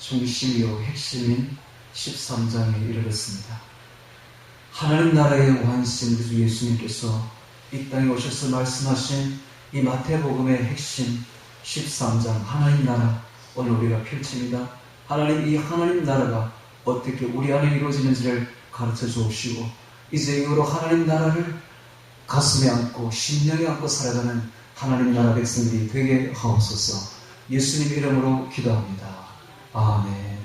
중심이요 핵심인 13장에 이르렀습니다. 하나님 나라의 완성, 그래서 예수님께서 이 땅에 오셔서 말씀하신 이 마태복음의 핵심 13장 하나님 나라, 오늘 우리가 펼칩니다. 이 하나님 나라가 어떻게 우리 안에 이루어지는지를 가르쳐 주옵시고, 이제 이후로 하나님 나라를 가슴에 안고 심령에 안고 살아가는 하나님 나라 백성들이 되게 하옵소서. 예수님 이름으로 기도합니다. 아멘.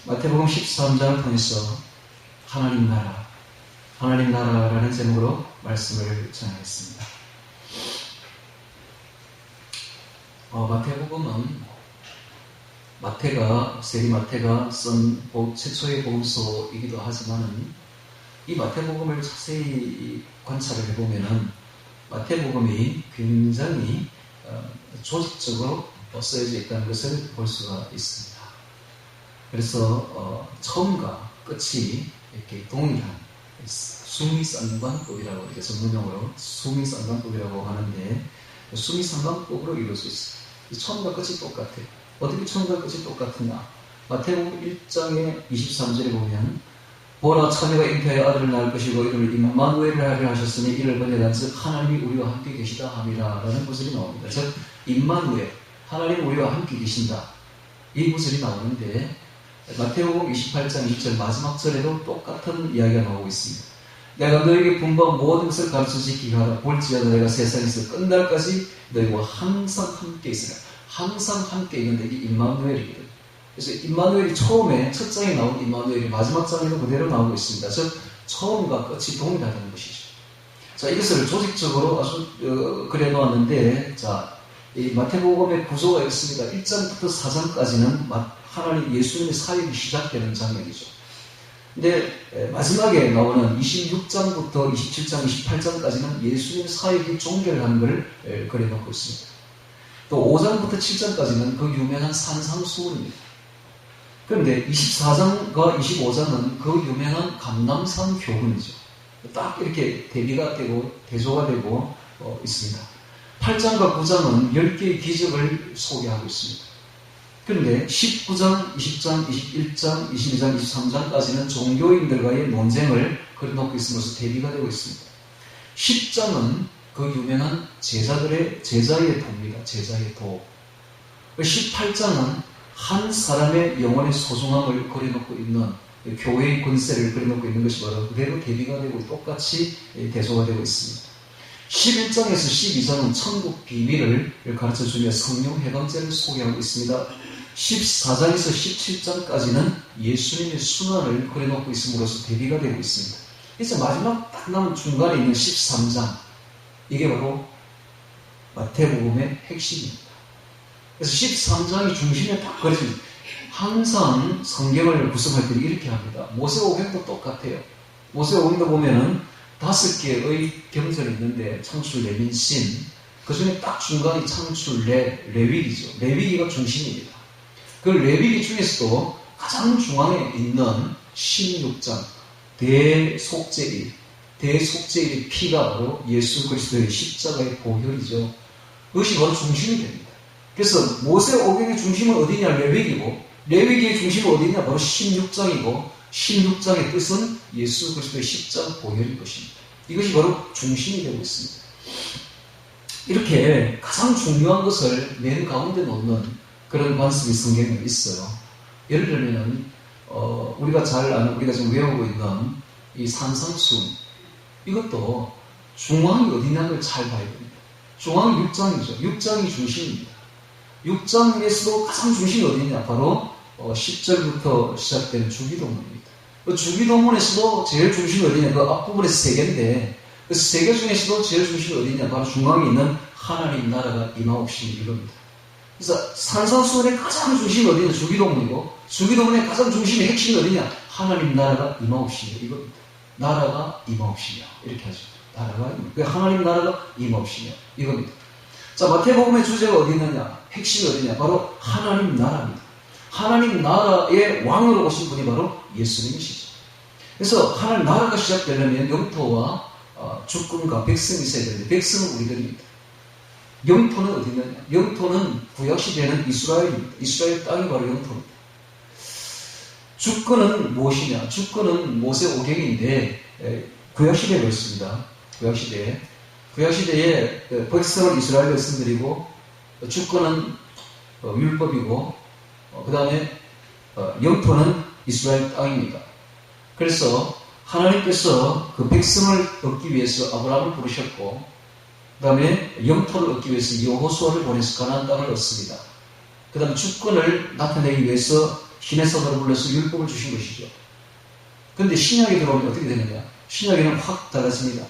마태복음 13장을 통해서 하나님 나라라는 제목으로 말씀을 전하겠습니다. 마태복음은 세리 마태가 쓴 최초의 복음서이기도 하지만은 이 마태복음을 자세히 관찰을 해보면은 마태복음이 굉장히 조직적으로 쓰여져 있다는 것을 볼 수가 있습니다. 그래서 처음과 끝이 이렇게 동일한 수미상관법이라고 이렇게 전문용어로 수미상관법이라고 하는데, 수미상관법으로 이루어져 있습니다. 처음과 끝이 똑같아요. 어떻게 처음과 끝이 똑같으냐? 마태복음 1장의 23절에 보면 보라, 처녀가 잉태하여 아들을 낳을 것이고 이름을 임마누엘을 하리라 하셨으니 이를 번역한 즉 하나님이 우리와 함께 계시다 함이라 라는 구절이 나옵니다. 즉 임마누엘, 하나님 우리와 함께 계신다, 이 구절이 나오는데, 마태복음 28장 20절 마지막 절에도 똑같은 이야기가 나오고 있습니다. 내가 너에게 분부한 모든 것을 가르쳐 지키게 하라. 볼지어다 내가 세상에서 끝날까지 너희와 항상 함께 있으라. 항상 함께 있는 게 임마누엘이거든요. 그래서 임마누엘이 처음에 첫 장에 나온 임마누엘이 마지막 장에도 그대로 나오고 있습니다. 즉 처음과 끝이 동일하다는 것이죠. 자, 이것을 조직적으로 아주 그려놓았는데, 자, 이 마태복음의 구조가 있습니다. 1장부터 4장까지는 하나님 예수님의 사역이 시작되는 장면이죠. 근데 마지막에 나오는 26장부터 27장, 28장까지는 예수님의 사역이 종결하는 것을 그려놓고 있습니다. 또 5장부터 7장까지는 그 유명한 산상수훈입니다. 그런데 24장과 25장은 그 유명한 감람산 교훈이죠. 딱 이렇게 대비가 되고 대조가 되고 있습니다. 8장과 9장은 10개의 기적을 소개하고 있습니다. 그런데 19장, 20장, 21장, 22장, 23장까지는 종교인들과의 논쟁을 그려놓고 있으면서 대비가 되고 있습니다. 10장은 그 유명한 제자의 도입니다. 제자의 도. 18장은 한 사람의 영혼의 소중함을 그려놓고 있는 교회의 권세를 그려놓고 있는 것이 바로 그대로 대비가 되고 똑같이 대조가 되고 있습니다. 11장에서 12장은 천국 비밀을 가르쳐주며 성령 해방죄를 소개하고 있습니다. 14장에서 17장까지는 예수님의 순환을 그려놓고 있음으로써 대비가 되고 있습니다. 이제 마지막 딱 남은 중간에 있는 13장, 이게 바로 마태복음의 핵심입니다. 그래서 13장이 중심에 딱 그려집니다. 항상 성경을 구성할 때 이렇게 합니다. 모세오경도 똑같아요. 모세오경도 보면은 5개의 경전이 있는데 창출, 레민, 신, 그 중에 딱 중간이 창출, 레위기죠. 레위기가 중심입니다. 그 레위기 중에서도 가장 중앙에 있는 16장 대속죄일, 대속죄일의 피가 바로 예수 그리스도의 십자가의 보혈이죠. 그것이 바로 중심이 됩니다. 그래서 모세오경의 중심은 어디냐? 레위기고, 레위기의 중심은 어디냐? 바로 16장이고, 16장의 뜻은 예수 그리스도의 십자가 보혈인 것입니다. 이것이 바로 중심이 되고 있습니다. 이렇게 가장 중요한 것을 맨 가운데 놓는 그런 관습이 성경에 있어요. 예를 들면 우리가 잘 아는, 우리가 지금 외우고 있는 이 산상수훈, 이것도 중앙이 어디냐를 잘 봐야 됩니다. 중앙이 6장이죠. 6장이 중심입니다. 6장에서도 가장 중심이 어디냐? 바로 10절부터 시작되는 주기도문입니다. 그 주기도문에서도 제일 중심이 어디냐? 그 앞부분에 3개인데 그 3개 중에서도 제일 중심이 어디냐? 바로 중앙에 있는 하나님 나라가 임하옵시니 이겁니다. 그래서 산상수훈의 가장 중심이 어디냐? 주기도문이고, 주기도문의 가장 중심의 핵심이 어디냐? 하나님 나라가 임하옵시니 이겁니다. 나라가 임하옵시며 이렇게 하죠. 나라가 하나님 나라가 임하옵시며 이겁니다. 자, 마태복음의 주제가 어디 있느냐? 핵심이 어디냐? 바로 하나님 나라입니다. 하나님 나라의 왕으로 오신 분이 바로 예수님이시죠. 그래서 하나님 나라가 시작되려면 영토와 주권과 백성이 있어야 되는데 백성은 우리들입니다. 영토는 어디 있느냐? 영토는 구약시대에는 이스라엘입니다. 이스라엘 땅이 바로 영토입니다. 주권은 무엇이냐? 주권은 모세오경인데 구약시대에 있습니다. 구약시대에 백성을 이스라엘 백성들이고 주권은 율법이고 그 다음에 영토는 이스라엘 땅입니다. 그래서 하나님께서 그 백성을 얻기 위해서 아브라함을 부르셨고 그 다음에 영토를 얻기 위해서 여호수아를 보내서 가나안 땅을 얻습니다. 그 다음에 주권을 나타내기 위해서 신의 사도를 불러서 율법을 주신 것이죠. 그런데 신약에 들어오면 어떻게 되느냐? 신약에는 확 달라집니다.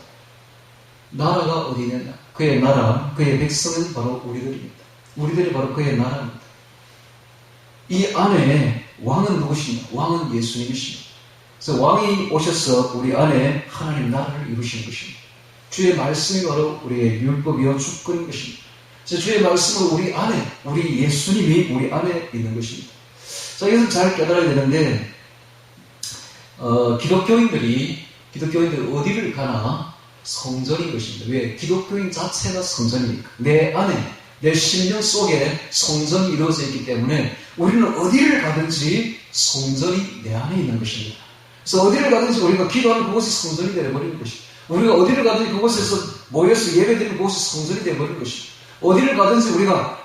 나라가 어디 있느냐? 그의 나라, 그의 백성은 바로 우리들입니다. 우리들이 바로 그의 나라입니다. 이 안에 왕은 누구시냐? 왕은 예수님이십니다. 그래서 왕이 오셔서 우리 안에 하나님 나라를 이루시는 것입니다. 주의 말씀이 바로 우리의 율법이요 주권인 것입니다. 그래서 주의 말씀은 우리 안에, 우리 예수님이 우리 안에 있는 것입니다. 자, 이것을 잘 깨달아야 되는데 기독교인들이 어디를 가나 성전인 것입니다. 왜? 기독교인 자체가 성전이니까. 내 안에, 내 심령 속에 성전이 이루어져 있기 때문에 우리는 어디를 가든지 성전이 내 안에 있는 것입니다. 그래서 어디를 가든지 우리가 기도하는 그곳이 성전이 되어버리는 것입니다. 우리가 어디를 가든지 그곳에서 모여서 예배드리는 그곳이 성전이 되어버리는 것입니다. 어디를 가든지 우리가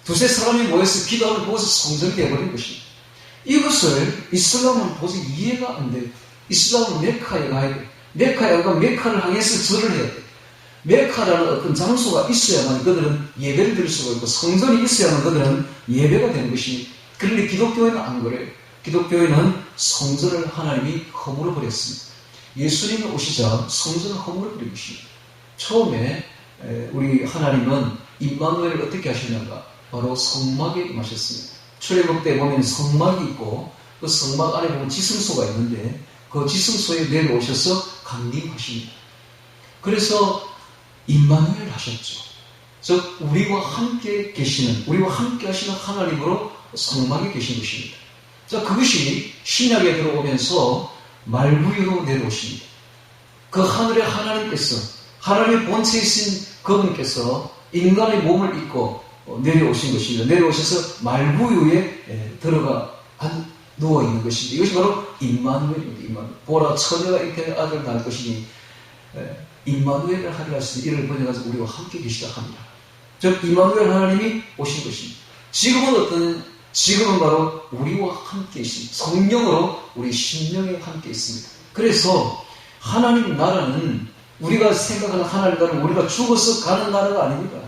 두세 사람이 모여서 기도하는 그곳이 성전이 되어버리는 것입니다. 이것을 이슬람은 도저히 이해가 안 돼요. 이슬람은 메카에 가야 돼요. 메카에 가면 메카를 향해서 절을 해야 돼요. 메카라는 어떤 장소가 있어야만 그들은 예배를 드릴 수가 있고 성전이 있어야만 그들은 예배가 되는 것입니다. 그런데 기독교회는 안 그래요. 기독교회는 성전을 하나님이 허물어 버렸습니다. 예수님이 오시자 성전을 허물어 버린 것입니다. 처음에 우리 하나님은 임마누엘을 어떻게 하셨는가? 바로 성막에 임하셨습니다. 출애굽 때 보면 성막이 있고 그 성막 안에 보면 지성소가 있는데 그 지성소에 내려오셔서 강림하십니다. 그래서 임마누엘 하셨죠. 즉 우리와 함께 계시는, 우리와 함께 하시는 하나님으로 성막에 계신 것입니다. 자, 그것이 신약에 들어오면서 말구유로 내려오십니다. 그 하늘의 하나님께서, 하나님의 본체이신 그분께서 인간의 몸을 입고 내려오신 것입니다. 내려오셔서 말구유에 들어가 누워있는 것입니다. 이것이 바로 임마누엘입니다. 보라, 처녀가 잉태의 아들 낳을 것이니 임마누엘을 하리라 하시니 이를 번역해서 우리와 함께 계시다 합니다. 즉 임마누엘 하나님이 오신 것입니다. 지금은 바로 우리와 함께 있습니다. 성령으로 우리 심령에 함께 있습니다. 그래서 하나님 나라는 우리가 생각하는 하나님 나라는 우리가 죽어서 가는 나라가 아닙니다.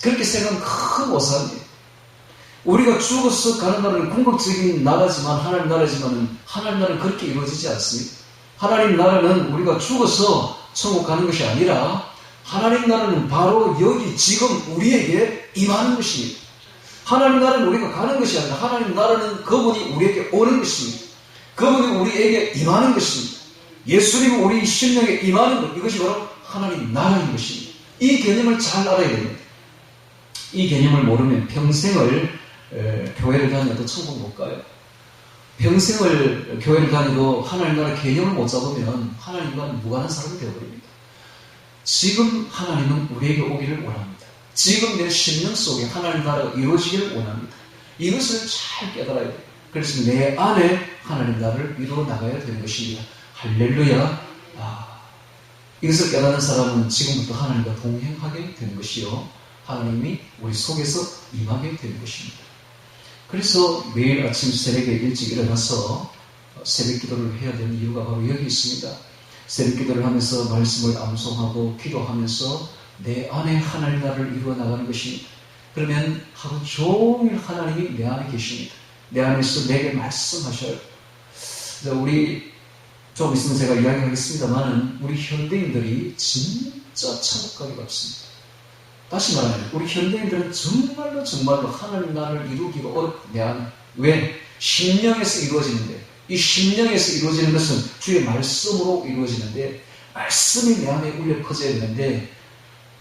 그렇게 생각하면 큰 오산이에요. 우리가 죽어서 가는 나라는 궁극적인 나라지만 하나님 나라지만 하나님 나라는 그렇게 이루어지지 않습니다. 하나님 나라는 우리가 죽어서 천국 가는 것이 아니라 하나님 나라는 바로 여기 지금 우리에게 임하는 것입니다. 하나님 나라는 우리가 가는 것이 아니라 하나님 나라는 그분이 우리에게 오는 것입니다. 그분이 우리에게 임하는 것입니다. 예수님은 우리 심령에 임하는 것, 이것이 바로 하나님 나라인 것입니다. 이 개념을 잘 알아야 됩니다. 이 개념을 모르면 평생을 교회를 다녀도 천국 못 가요. 평생을 교회를 다니도 하나님 나라 개념을 못 잡으면 하나님과는 무관한 사람이 되어버립니다. 지금 하나님은 우리에게 오기를 원합니다. 지금 내 심령 속에 하나님 나라가 이루어지기를 원합니다. 이것을 잘 깨달아야 돼요. 그래서 내 안에 하나님 나라를 이루어 나가야 되는 것입니다. 할렐루야. 이것을 깨닫는 사람은 지금부터 하나님과 동행하게 되는 것이요, 하나님이 우리 속에서 임하게 되는 것입니다. 그래서 매일 아침 새벽에 일찍 일어나서 새벽 기도를 해야 되는 이유가 바로 여기 있습니다. 새벽 기도를 하면서 말씀을 암송하고 기도하면서 내 안에 하나님 나라를 이루어 나가는 것입니다. 그러면 하루 종일 하나님이 내 안에 계십니다. 내 안에서 내게 말씀하셔요. 우리 좀 있으면 제가 이야기하겠습니다만 우리 현대인들이 진짜 천국 가기가 없습니다. 다시 말하면 우리 현대인들은 정말로 하나님 나라를 이루기가 어렵냐. 왜? 심령에서 이루어지는데, 이 심령에서 이루어지는 것은 주의 말씀으로 이루어지는데 말씀이 내 안에 울려 퍼져야 되는데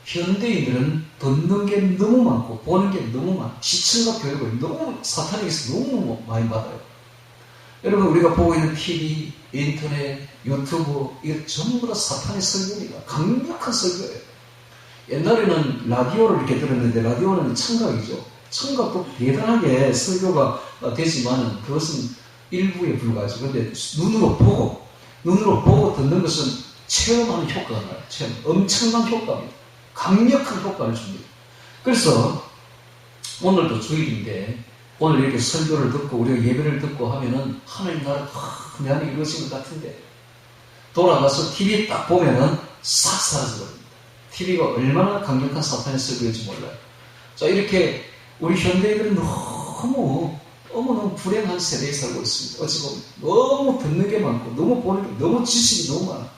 현대인들은 듣는 게 너무 많고 보는 게 너무 많고 시청과 교육을 너무 사탄에게서 너무 많이 받아요. 여러분, 우리가 보고 있는 TV, 인터넷, 유튜브, 이게 전부 다 사탄의 설교입니다. 강력한 설교예요. 옛날에는 라디오를 이렇게 들었는데 라디오는 청각이죠. 청각도 대단하게 설교가 되지만 그것은 일부에 불과하죠. 근데 눈으로 보고 듣는 것은 체험하는 효과가 나요. 체험. 엄청난 효과입니다. 강력한 효과를 줍니다. 그래서 오늘도 주일인데 오늘 이렇게 설교를 듣고 우리가 예배를 듣고 하면은 하나님 나라 내 안에 이루어진 것 같은데 돌아가서 TV 딱 보면은 싹 사라져버립니다. TV가 얼마나 강력한 사탄의 설교인지 몰라요. 자, 이렇게 우리 현대인들은 너무너무 불행한 세대에 살고 있습니다. 어찌 보면 너무 듣는 게 많고 너무 보는 게 너무 지식이 너무 많아.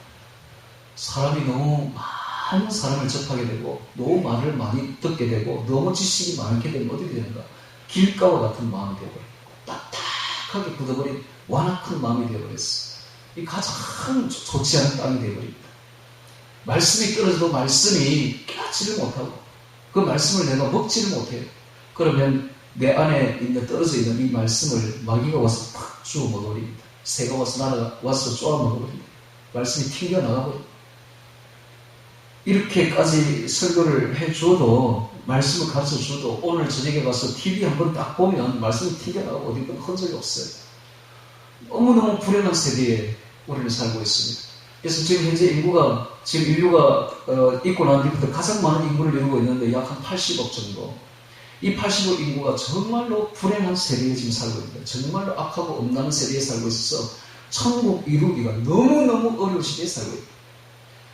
사람이 너무 많은 사람을 접하게 되고 너무 말을 많이 듣게 되고 너무 지식이 많게 되면 어떻게 되는가? 길가와 같은 마음이 되어버리고 딱딱하게 굳어버린 완악한 마음이 되어버렸어. 이 가장 좋지 않은 땅이 되어버립니다. 말씀이 떨어져도 말씀이 깨닫지를 못하고 그 말씀을 내가 먹지를 못해요. 그러면 내 안에 있는 떨어져 있는 이 말씀을 마귀가 와서 팍 주워 먹어버립니다. 새가 와서 날아와서 쪼아 먹어버립니다. 말씀이 튕겨나가버립니다. 이렇게까지 설교를 해줘도 말씀을 가르쳐줘도 오늘 저녁에 가서 TV 한번 딱 보면 말씀이 튕겨나가고 어디 흔적이 없어요. 너무너무 불행한 세대에 우리는 살고 있습니다. 그래서 지금 현재 인류가 있고 난 뒤부터 가장 많은 인구를 이루고 있는데 약 한 80억 정도. 이 80억 인구가 정말로 불행한 세대에 지금 살고 있습니다. 정말로 악하고 엄난한 세대에 살고 있어서 천국 이루기가 너무너무 어려운 시대에 살고 있습니다.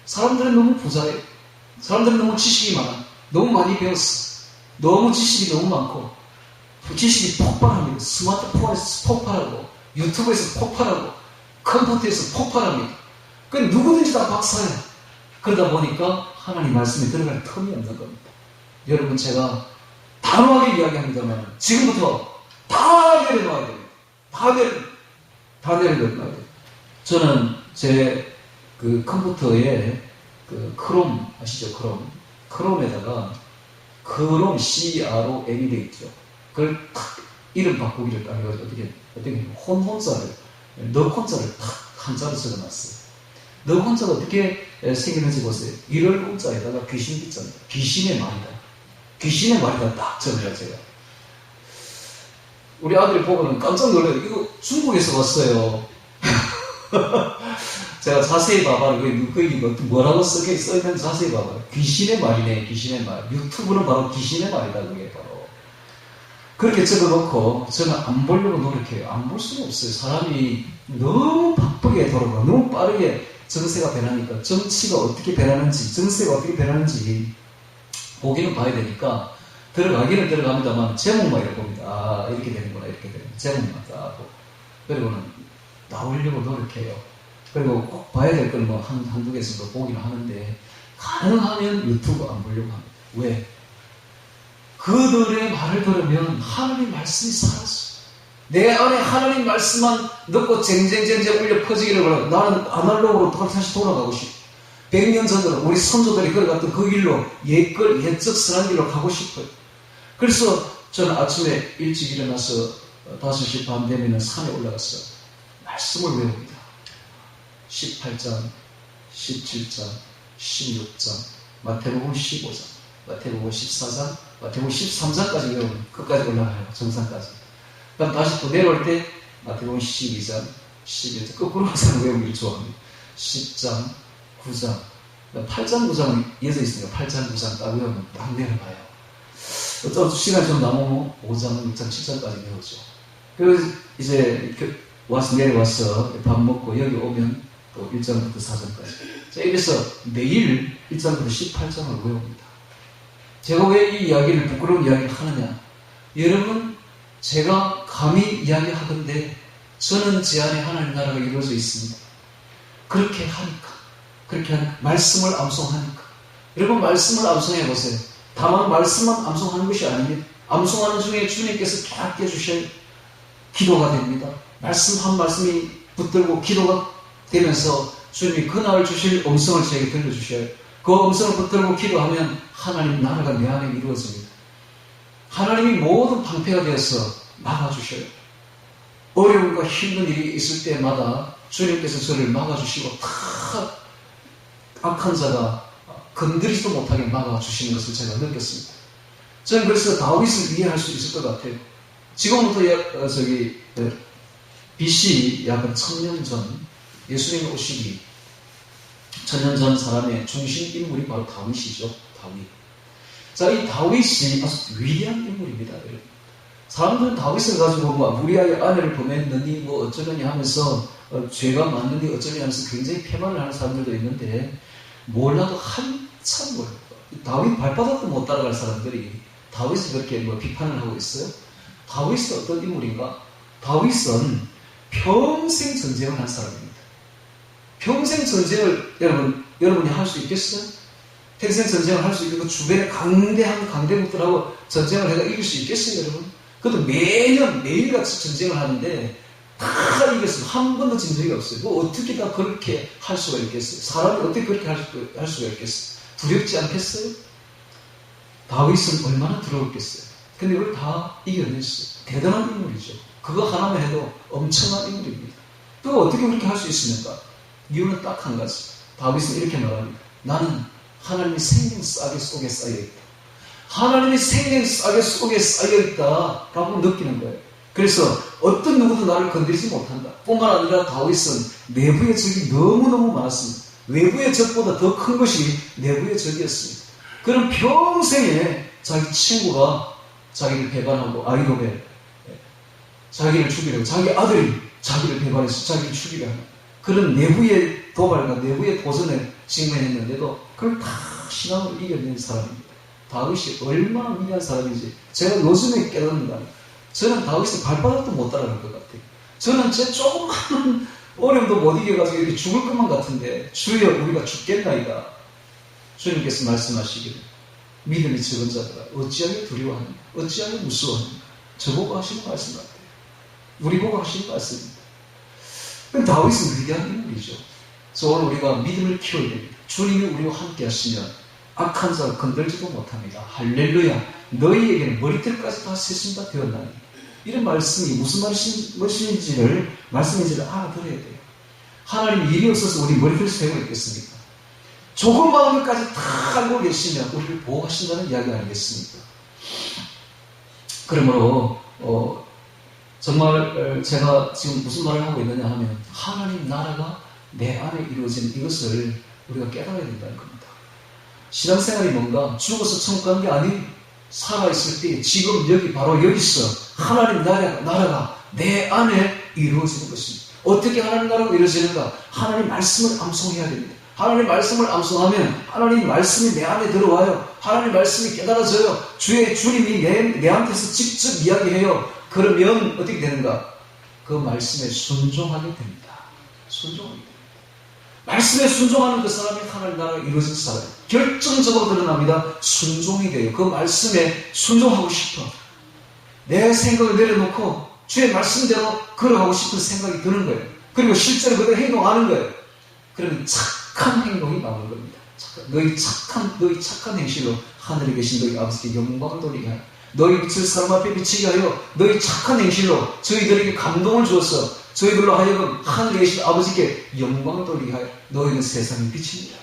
사람들은 너무 부자예요. 사람들은 너무 지식이 많아. 너무 많이 배웠어. 너무 지식이 너무 많고 지식이 폭발합니다. 스마트폰에서 폭발하고 유튜브에서 폭발하고 컴퓨터에서 폭발합니다. 그 누구든지 다 박사야. 그러다 보니까 하나님 말씀에 들어갈 틈이 없는 겁니다. 여러분 제가 단호하게 이야기합니다만 지금부터 다 내려놔야 됩니다. 다 내려놔야 돼요. 저는 제 그 컴퓨터에 그 크롬 아시죠? 크롬에다가 크롬 CROM이 돼 있죠. 그걸 탁 이름 바꾸기를 따라가지고 어떻게 혼자를 탁 한자로 적어놨어요. 너 혼자가 어떻게 생기는지 보세요. 이럴 혼자에다가 귀신 있잖아요. 귀신의 말이다 딱 적어요. 제가 우리 아들이 보고는 깜짝 놀라요. 이거 중국에서 왔어요. 제가 자세히 봐봐요. 거기 뭐라고 써있는지 자세히 봐봐요. 귀신의 말이네, 귀신의 말. 유튜브는 바로 귀신의 말이다, 그게 바로. 그렇게 적어놓고 저는 안 보려고 노력해요. 안 볼 수가 없어요. 사람이 너무 바쁘게 돌아가, 너무 빠르게 정세가 변하니까 정치가 어떻게 변하는지, 정세가 어떻게 변하는지 보기는 봐야 되니까 들어가기는 들어갑니다만 제목만 이렇게 봅니다. 아, 이렇게 되는구나, 이렇게 되는구나. 제목만 딱 보고. 그리고는 나오려고 노력해요. 그리고 꼭 봐야 될 건 뭐 한두 개 정도 보기는 하는데 가능하면 유튜브 안 보려고 합니다. 왜? 그들의 말을 들으면 하나님 말씀이 사라져. 내 안에 하나님 말씀만 넣고 쟁쟁쟁쟁 울려 퍼지기를 바라고 나는 아날로그로 다시 돌아가고 싶어. 100년 전으로 우리 선조들이 걸어갔던 그 길로 옛적 선한 길로 가고 싶어요. 그래서 저는 아침에 일찍 일어나서 5시 반 되면 산에 올라가서 말씀을 외웁니다. 18장, 17장, 16장, 마태복음 15장, 마태복음 14장, 마태복음 13장까지 외우면 끝까지 올라가요. 정상까지. 그럼 다시 또 내려올 때 마태복음 12장, 11장 거꾸로 항상 외우기를 좋아합니다. 10장, 9장, 8장, 9장은 이어져 있으니까 8장, 9장 딱 외우면 딱 내려가요. 어떤 시간이 좀 남으면 5장, 6장, 7장까지 외우죠. 그래서 이제 내려와서 밥 먹고 여기 오면 또 1장부터 4장까지. 자, 이래서 매일 1장부터 18장을 외웁니다. 제가 왜 이 이야기를 부끄러운 이야기를 하느냐? 여러분, 제가 감히 이야기하건대 저는 제 안에 하나님 나라가 이루어져 있습니다. 그렇게 하니까 말씀을 암송하니까. 여러분 말씀을 암송해 보세요. 다만 말씀만 암송하는 것이 아닙니다. 암송하는 중에 주님께서 깨닫게 주셔야 기도가 됩니다. 말씀 한 말씀이 붙들고 기도가 되면서 주님이 그날 주실 음성을 저에게 들려주셔요. 그 음성을 붙들고 기도하면 하나님 나라가 내 안에 이루어집니다. 하나님이 모든 방패가 되어서 막아주셔요. 어려움과 힘든 일이 있을 때마다 주님께서 저를 막아주시고 다 악한 자가 건드리지도 못하게 막아주시는 것을 제가 느꼈습니다. 저는 그래서 다윗을 이해할 수 있을 것 같아요. 지금부터 BC 약 1000년 전 예수님 오시기 1000년 전 사람의 중심 인물이 바로 다윗이죠. 다윗. 자, 이 다윗이 아주 위대한 인물입니다. 여러분. 사람들은 다윗을 가지고 우리아의 아내를 보냈느니 어쩌려니 하면서 죄가 많느니 어쩌려니 하면서 굉장히 폐만을 하는 사람들도 있는데 몰라도 한참 몰라요. 다윗 발바닥도 못 따라갈 사람들이 다윗을 그렇게 비판을 하고 있어요. 다윗은 어떤 인물인가? 다윗은 평생 전쟁을 한 사람입니다. 평생 전쟁을 여러분이 할 수 있겠어요? 평생 전쟁을 할 수 있고 주변에 강대한 강대국들하고 전쟁을 해가 이길 수 있겠어요, 여러분? 그것도 매일같이 전쟁을 하는데 다 이겼어요. 한 번도 진 적이 없어요. 어떻게 다 그렇게 할 수가 있겠어요? 사람이 어떻게 그렇게 할 수가 있겠어요? 두렵지 않겠어요? 다윗은 얼마나 두려웠겠어요? 근데 이걸 다 이겨냈어요. 대단한 인물이죠. 그거 하나만 해도 엄청난 인물입니다. 또 어떻게 그렇게 할 수 있습니까? 이유는 딱 한 가지. 다윗은 이렇게 말합니다. 나는 하나님의 생명 싸개 속에 쌓여있다. 하나님의 생명 싸개 속에 쌓여있다 라고 느끼는 거예요. 그래서 어떤 누구도 나를 건드리지 못한다. 뿐만 아니라 다윗은 내부의 적이 너무너무 많았습니다. 외부의 적보다 더 큰 것이 내부의 적이었습니다. 그는 평생에 자기 친구가 자기를 배반하고 아이도벨 자기를 죽이려고 자기 아들이 자기를 배반해서 자기를 죽이려 하는 그런 내부의 도발과 내부의 도전에 직면했는데도 그걸 다 신앙으로 이겨낸 사람입니다. 다윗이 얼마나 위대한 사람인지 제가 요즘에 깨닫는다. 저는 다윗의 발바닥도 못 따라갈 것 같아요. 저는 제 조그마한 어려움도 못 이겨가지고 이렇게 죽을 것만 같은데 주여 우리가 죽겠나이다. 주님께서 말씀하시기를 믿음이 적은 자들아 어찌하게 두려워하는가 어찌하게 무서워하는가 저보고 하시는 말씀 같아요. 우리 보고 하시는 말씀입니다. 다윗은 위대한 인물이죠. 그래서 오늘 우리가 믿음을 키워야 됩니다. 주님이 우리와 함께 하시면 악한 자를 건들지도 못합니다. 할렐루야. 너희에게는 머리털까지 다 세순다 되었나니. 이런 말씀이 무슨 말씀인지를 알아들어야 돼요. 하나님 일이 없어서 우리 머리털 세고 있겠습니까? 조금만 것까지 다 알고 계시면 우리를 보호하신다는 이야기 아니겠습니까? 그러므로 정말 제가 지금 무슨 말을 하고 있느냐 하면 하나님 나라가 내 안에 이루어지는 이것을 우리가 깨달아야 된다는 겁니다. 신앙생활이 뭔가 죽어서 천국 가는 게 아닌 살아있을 때 지금 여기 바로 여기서 하나님 나라가 내 안에 이루어지는 것입니다. 어떻게 하나님 나라가 이루어지는가? 하나님 말씀을 암송해야 됩니다. 하나님 말씀을 암송하면 하나님 말씀이 내 안에 들어와요. 하나님 말씀이 깨달아져요. 주님이 내한테서 직접 이야기해요. 그러면 어떻게 되는가? 그 말씀에 순종하게 됩니다. 순종하게 됩니다. 말씀에 순종하는 그 사람이 하나님 나라가 이루어진 사람. 결정적으로 드러납니다. 순종이 돼요. 그 말씀에 순종하고 싶어. 내 생각을 내려놓고 주의 말씀대로 걸어가고 싶은 생각이 드는 거예요. 그리고 실제로 그대로 행동하는 거예요. 그러면 착한 행동이 나오는 겁니다. 너희 착한 행실로 하늘에 계신 너희 아버지께 영광을 돌리게 하여 너희 빛을 사람 앞에 비치게 하여 너희 착한 행실로 저희들에게 감동을 주어서 저희들로 하여금 하늘에 계신 아버지께 영광을 돌리게 하여 너희는 세상의 빛입니다.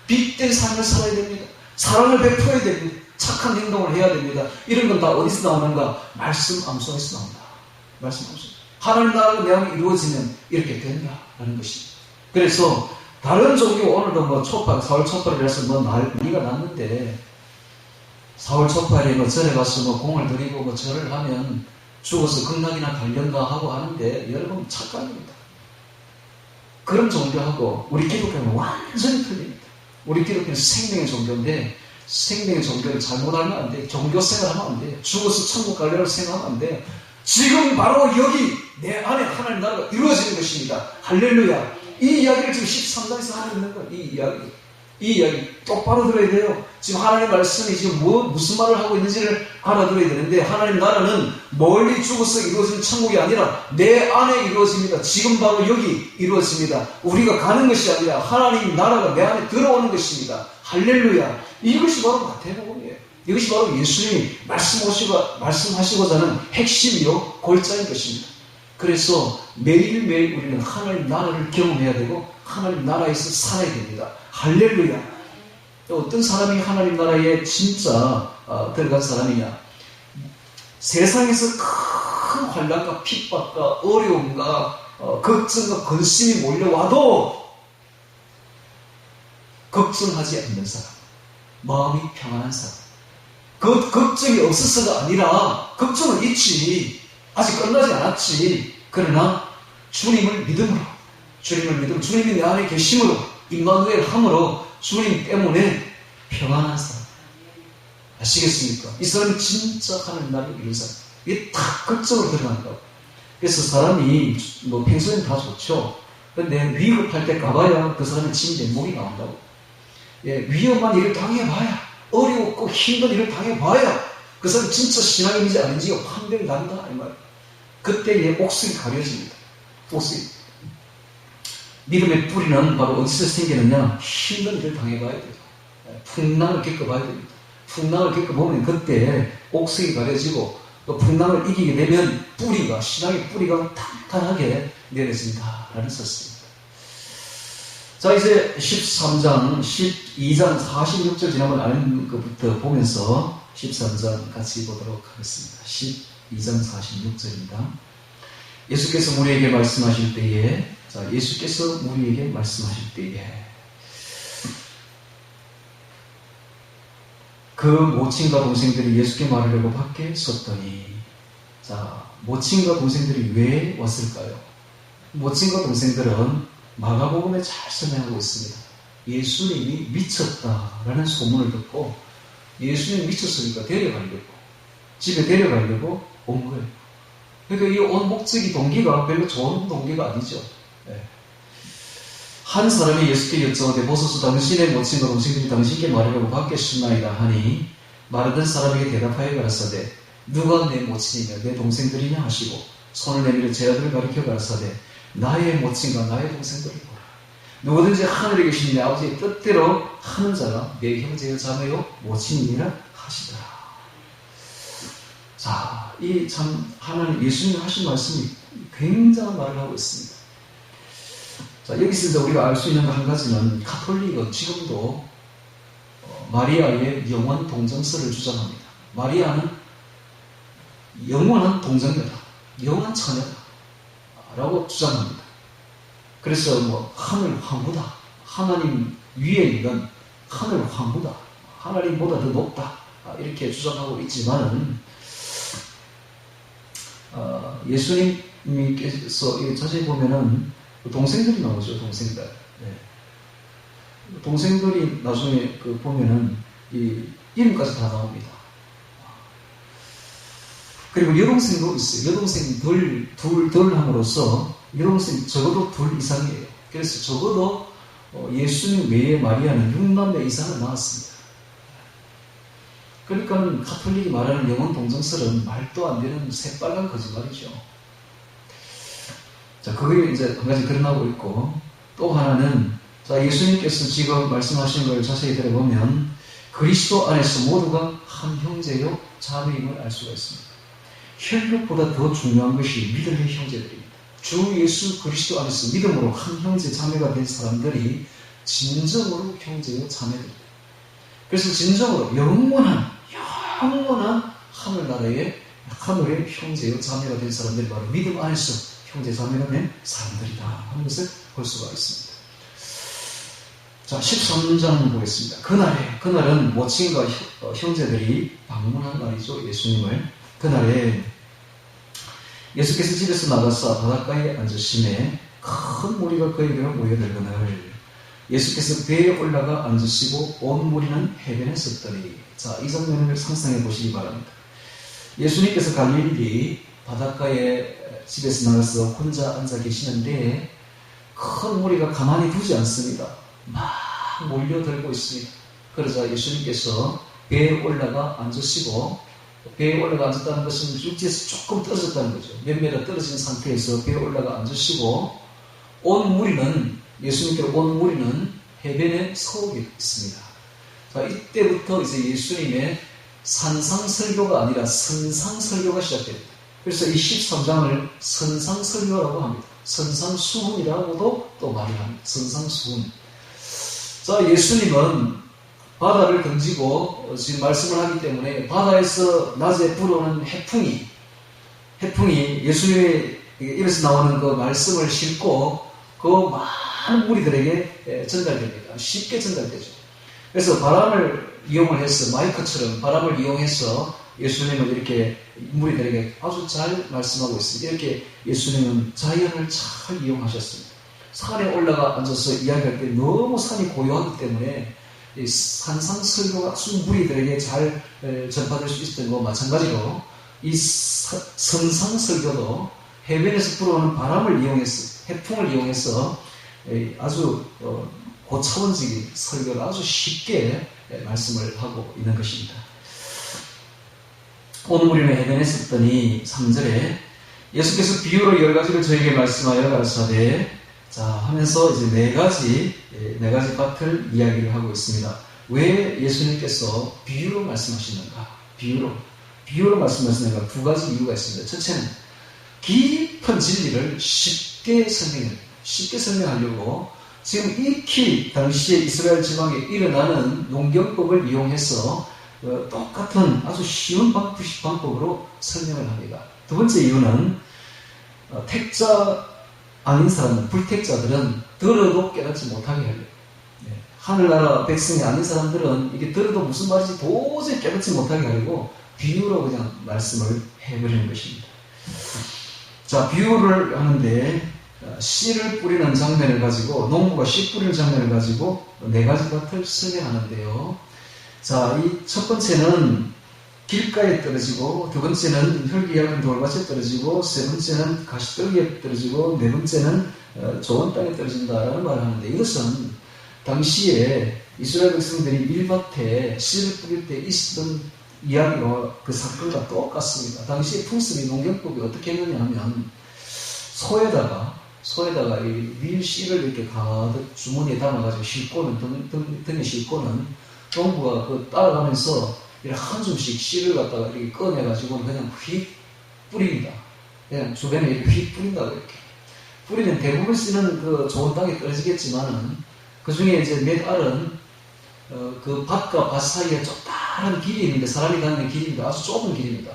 빛된 삶을 살아야 됩니다. 사랑을 베풀어야 됩니다. 착한 행동을 해야 됩니다. 이런 건 다 어디서 나오는가? 말씀 암송에서 나온다. 말씀 암송. 하나님 나라가 내 안에 이루어지면 이렇게 된다라는 것입니다. 그래서 다른 종교 오늘도 사울 촛발이라서 난리가 났는데 사울 촛발이 절에 가서 공을 들이고 절을 하면 죽어서 극락이나 갈련가 하고 하는데 여러분 착각입니다. 그런 종교하고 우리 기독교는 완전히 틀립니다. 우리 기독교는 생명의 종교인데 생명의 종교를 잘못 알면 안 돼. 종교 생활하면 안 돼. 죽어서 천국 갈려를 생각하면 안 돼. 지금 바로 여기 내 안에 하나님 나라가 이루어지는 것입니다. 할렐루야. 이 이야기를 지금 13장에서 하고 있는 거예요. 이 이야기 똑바로 들어야 돼요. 지금 하나님의 말씀이 지금 무슨 말을 하고 있는지를 알아들어야 되는데 하나님 나라는 멀리 죽어서 이루어지는 천국이 아니라 내 안에 이루어집니다. 지금 바로 여기 이루어집니다. 우리가 가는 것이 아니라 하나님 나라가 내 안에 들어오는 것입니다. 할렐루야. 이것이 바로 마태복음이에요. 이것이 바로 예수님이 말씀하시고자 하는 핵심이요 골자인 것입니다. 그래서 매일매일 우리는 하나님 나라를 경험해야 되고 하나님 나라에서 살아야 됩니다. 할렐루야. 어떤 사람이 하나님 나라에 진짜 들어간 사람이냐? 세상에서 큰 환난과 핍박과 어려움과 걱정과 근심이 몰려와도 걱정하지 않는 사람, 마음이 평안한 사람. 그 걱정이 없어서가 아니라 걱정은 있지. 아직 끝나지 않았지. 그러나 주님을 믿음으로, 주님이 내 안에 계심으로, 임마누엘 함으로 주님 때문에 평안한 사람. 아시겠습니까? 이 사람이 진짜 하나님 나라를 이룬 사람. 이게 다 걱정으로 들어간다고. 그래서 사람이 평소엔 다 좋죠. 근데 위급할 때 가봐야 그 사람의 진면목이 나온다고. 위험한 일을 당해봐야, 어렵고 힘든 일을 당해봐야 그 사람이 진짜 신앙인지 아닌지가 판별이 난다 이 말. 그때 얘 옥석이 가려집니다. 옥석이. 믿음의 뿌리는 바로 어디서 생기느냐? 힘든 일을 당해봐야 돼요. 풍랑을 겪어봐야 됩니다. 풍랑을 겪어보면 그때 옥석이 가려지고 또 풍랑을 이기게 되면 뿌리가, 신앙의 뿌리가 탄탄하게 내려진다라는 썼습니다. 자, 이제 13장, 12장 46절 지나면 아는 것부터 보면서 13장 같이 보도록 하겠습니다. 12장 46절입니다. 예수께서 우리에게 말씀하실 때에, 자, 예수께서 우리에게 말씀하실 때에, 그 모친과 동생들이 예수께 말하려고 밖에 섰더니, 자, 모친과 동생들이 왜 왔을까요? 모친과 동생들은 마가복음에 잘 설명하고 있습니다. 예수님이 미쳤다라는 소문을 듣고 예수님이 미쳤으니까 데려가려고, 집에 데려가려고 온 거예요. 그러니까 이 온 목적이, 동기가 별로 좋은 동기가 아니죠. 한 사람이 예수께 여쭤오되 보소서 당신의 모친과 동생들이 당신께 말하려고 밖에 섰나이다 하니 말하던 사람에게 대답하여 가라사대 누가 내 모친이며 내 동생들이냐 하시고 손을 내밀어 제 아들을 가리켜 가라사대 나의 모친과 나의 동생들을 보라. 누구든지 하늘에 계신 내 아버지의 뜻대로 하는 자가 내 형제요 자매요 모친이니라 하시더라. 자, 이 참 하나님 예수님 하신 말씀이 굉장한 말을 하고 있습니다. 자, 여기서 이제 우리가 알 수 있는 한 가지는 가톨릭은 지금도 마리아의 영원 동정서를 주장합니다. 마리아는 영원한 동정녀다, 영원한 처녀다 라고 주장합니다. 그래서 하늘 황후다, 하나님 위에 있는 하늘 황후다, 하나님보다 더 높다 이렇게 주장하고 있지만 예수님께서 자세히 보면은 동생들이 나오죠. 동생들. 동생들이 나중에 보면은 이 이름까지 다 나옵니다. 그리고 여동생도 있어요. 여동생 둘 함으로써 여동생 적어도 둘 이상이에요. 그래서 적어도 예수님 외에 마리아는 6남매 이상을 낳았습니다. 그러니까 가톨릭이 말하는 영원 동정설은 말도 안 되는 새빨간 거짓말이죠. 자, 그게 이제 한 가지 드러나고 있고, 또 하나는, 자, 예수님께서 지금 말씀하시는 걸 자세히 들어보면, 그리스도 안에서 모두가 한 형제요, 자매임을 알 수가 있습니다. 혈육보다 더 중요한 것이 믿음의 형제들입니다. 주 예수 그리스도 안에서 믿음으로 한 형제, 자매가 된 사람들이 진정으로 형제요, 자매들입니다. 그래서 진정으로 영원한 하늘나라의 하늘의 형제요, 자매가 된 사람들이 바로 믿음 안에서 형제 자매가 된 사람들이다 하는 것을 볼 수가 있습니다. 자, 13장 보겠습니다. 그날은 모친과 형제들이 방문한 날이죠. 예수님을. 그날에 예수께서 집에서 나가서 바닷가에 앉으심에 큰 무리가 그에게로 모여들거늘 예수께서 배에 올라가 앉으시고 온 무리는 해변에 섰더니, 자, 이 장면을 상상해 보시기 바랍니다. 예수님께서 갈릴리 바닷가에 집에서 나가서 혼자 앉아 계시는데 큰 무리가 가만히 두지 않습니다. 막 몰려들고 있습니다. 그러자 예수님께서 배에 올라가 앉으시고, 배에 올라가 앉았다는 것은 육지에서 조금 떨어졌다는 거죠. 몇 미터 떨어진 상태에서 배에 올라가 앉으시고 온 무리는, 예수님께로 온 무리는 해변에 서 있습니다. 자, 이때부터 이제 예수님의 산상설교가 아니라 선상설교가 시작됩니다. 그래서 이 13장을 선상설교라고 합니다. 선상수훈이라고도 또 말을 합니다. 선상수훈. 자, 예수님은 바다를 던지고 지금 말씀을 하기 때문에 바다에서 낮에 불어오는 해풍이 예수님의 입에서 나오는 그 말씀을 싣고 그 많은 무리들에게 전달됩니다. 쉽게 전달되죠. 그래서 바람을 이용을 해서 마이크처럼 바람을 이용해서 예수님은 이렇게 무리들에게 아주 잘 말씀하고 있습니다. 이렇게 예수님은 자연을 잘 이용하셨습니다. 산에 올라가 앉아서 이야기할 때 너무 산이 고요하기 때문에 산상설교가 아주 무리들에게 잘 전파될 수 있었던 것과 마찬가지로 이 성상설교도 해변에서 불어오는 바람을 이용해서 해풍을 이용해서 아주 고차원적인 설교를 아주 쉽게 말씀을 하고 있는 것입니다. 오늘 우리는 해변에 있었더니 3절에 예수께서 비유로 10가지를 저에게 말씀하여 가르치되 자 하면서 이제 네 가지 밭을 이야기를 하고 있습니다. 왜 예수님께서 비유로 말씀하시는가? 비유로 말씀하시는가? 두 가지 이유가 있습니다. 첫째는 깊은 진리를 쉽게 설명하려고 지금 익히 당시에 이스라엘 지방에 일어나는 농경법을 이용해서 똑같은 아주 쉬운 방법으로 설명을 합니다. 두 번째 이유는 택자 아닌 사람들, 불택자들은 들어도 깨닫지 못하게 하려고. 하늘나라 백성이 아닌 사람들은 이게 들어도 무슨 말인지 도저히 깨닫지 못하게 하려고 비유로 그냥 말씀을 해버리는 것입니다. 자, 비유를 하는데 씨를 뿌리는 장면을 가지고 농부가 씨 뿌리는 장면을 가지고 네 가지 밭을 설명하는데요. 자, 이 첫 번째는 길가에 떨어지고, 두 번째는 흙이 얇은 돌밭에 떨어지고, 세 번째는 가시떨기에 떨어지고, 네 번째는 좋은 땅에 떨어진다라는 말을 하는데, 이것은 당시에 이스라엘 백성들이 밀밭에 씨를 뿌릴 때 있었던 이야기와 그 사건과 똑같습니다. 당시에 풍습이 농경법이 어떻게 했느냐 하면 소에다가 이 밀씨를 이렇게 가득 주머니에 담아가지고 싣고는 등에 싣고는 농부가 그 따라가면서 이렇게 한 줌씩 씨를 갖다가 이렇게 꺼내가지고 그냥 휙 뿌립니다. 그냥 주변에 이렇게 휙 뿌린다고 이렇게. 뿌리면 대부분 씨는 그 좋은 땅에 떨어지겠지만은 그 중에 이제 몇 알은 그 밭과 밭 사이에 좁다란 길이 있는데 사람이 가는 길입니다. 아주 좁은 길입니다.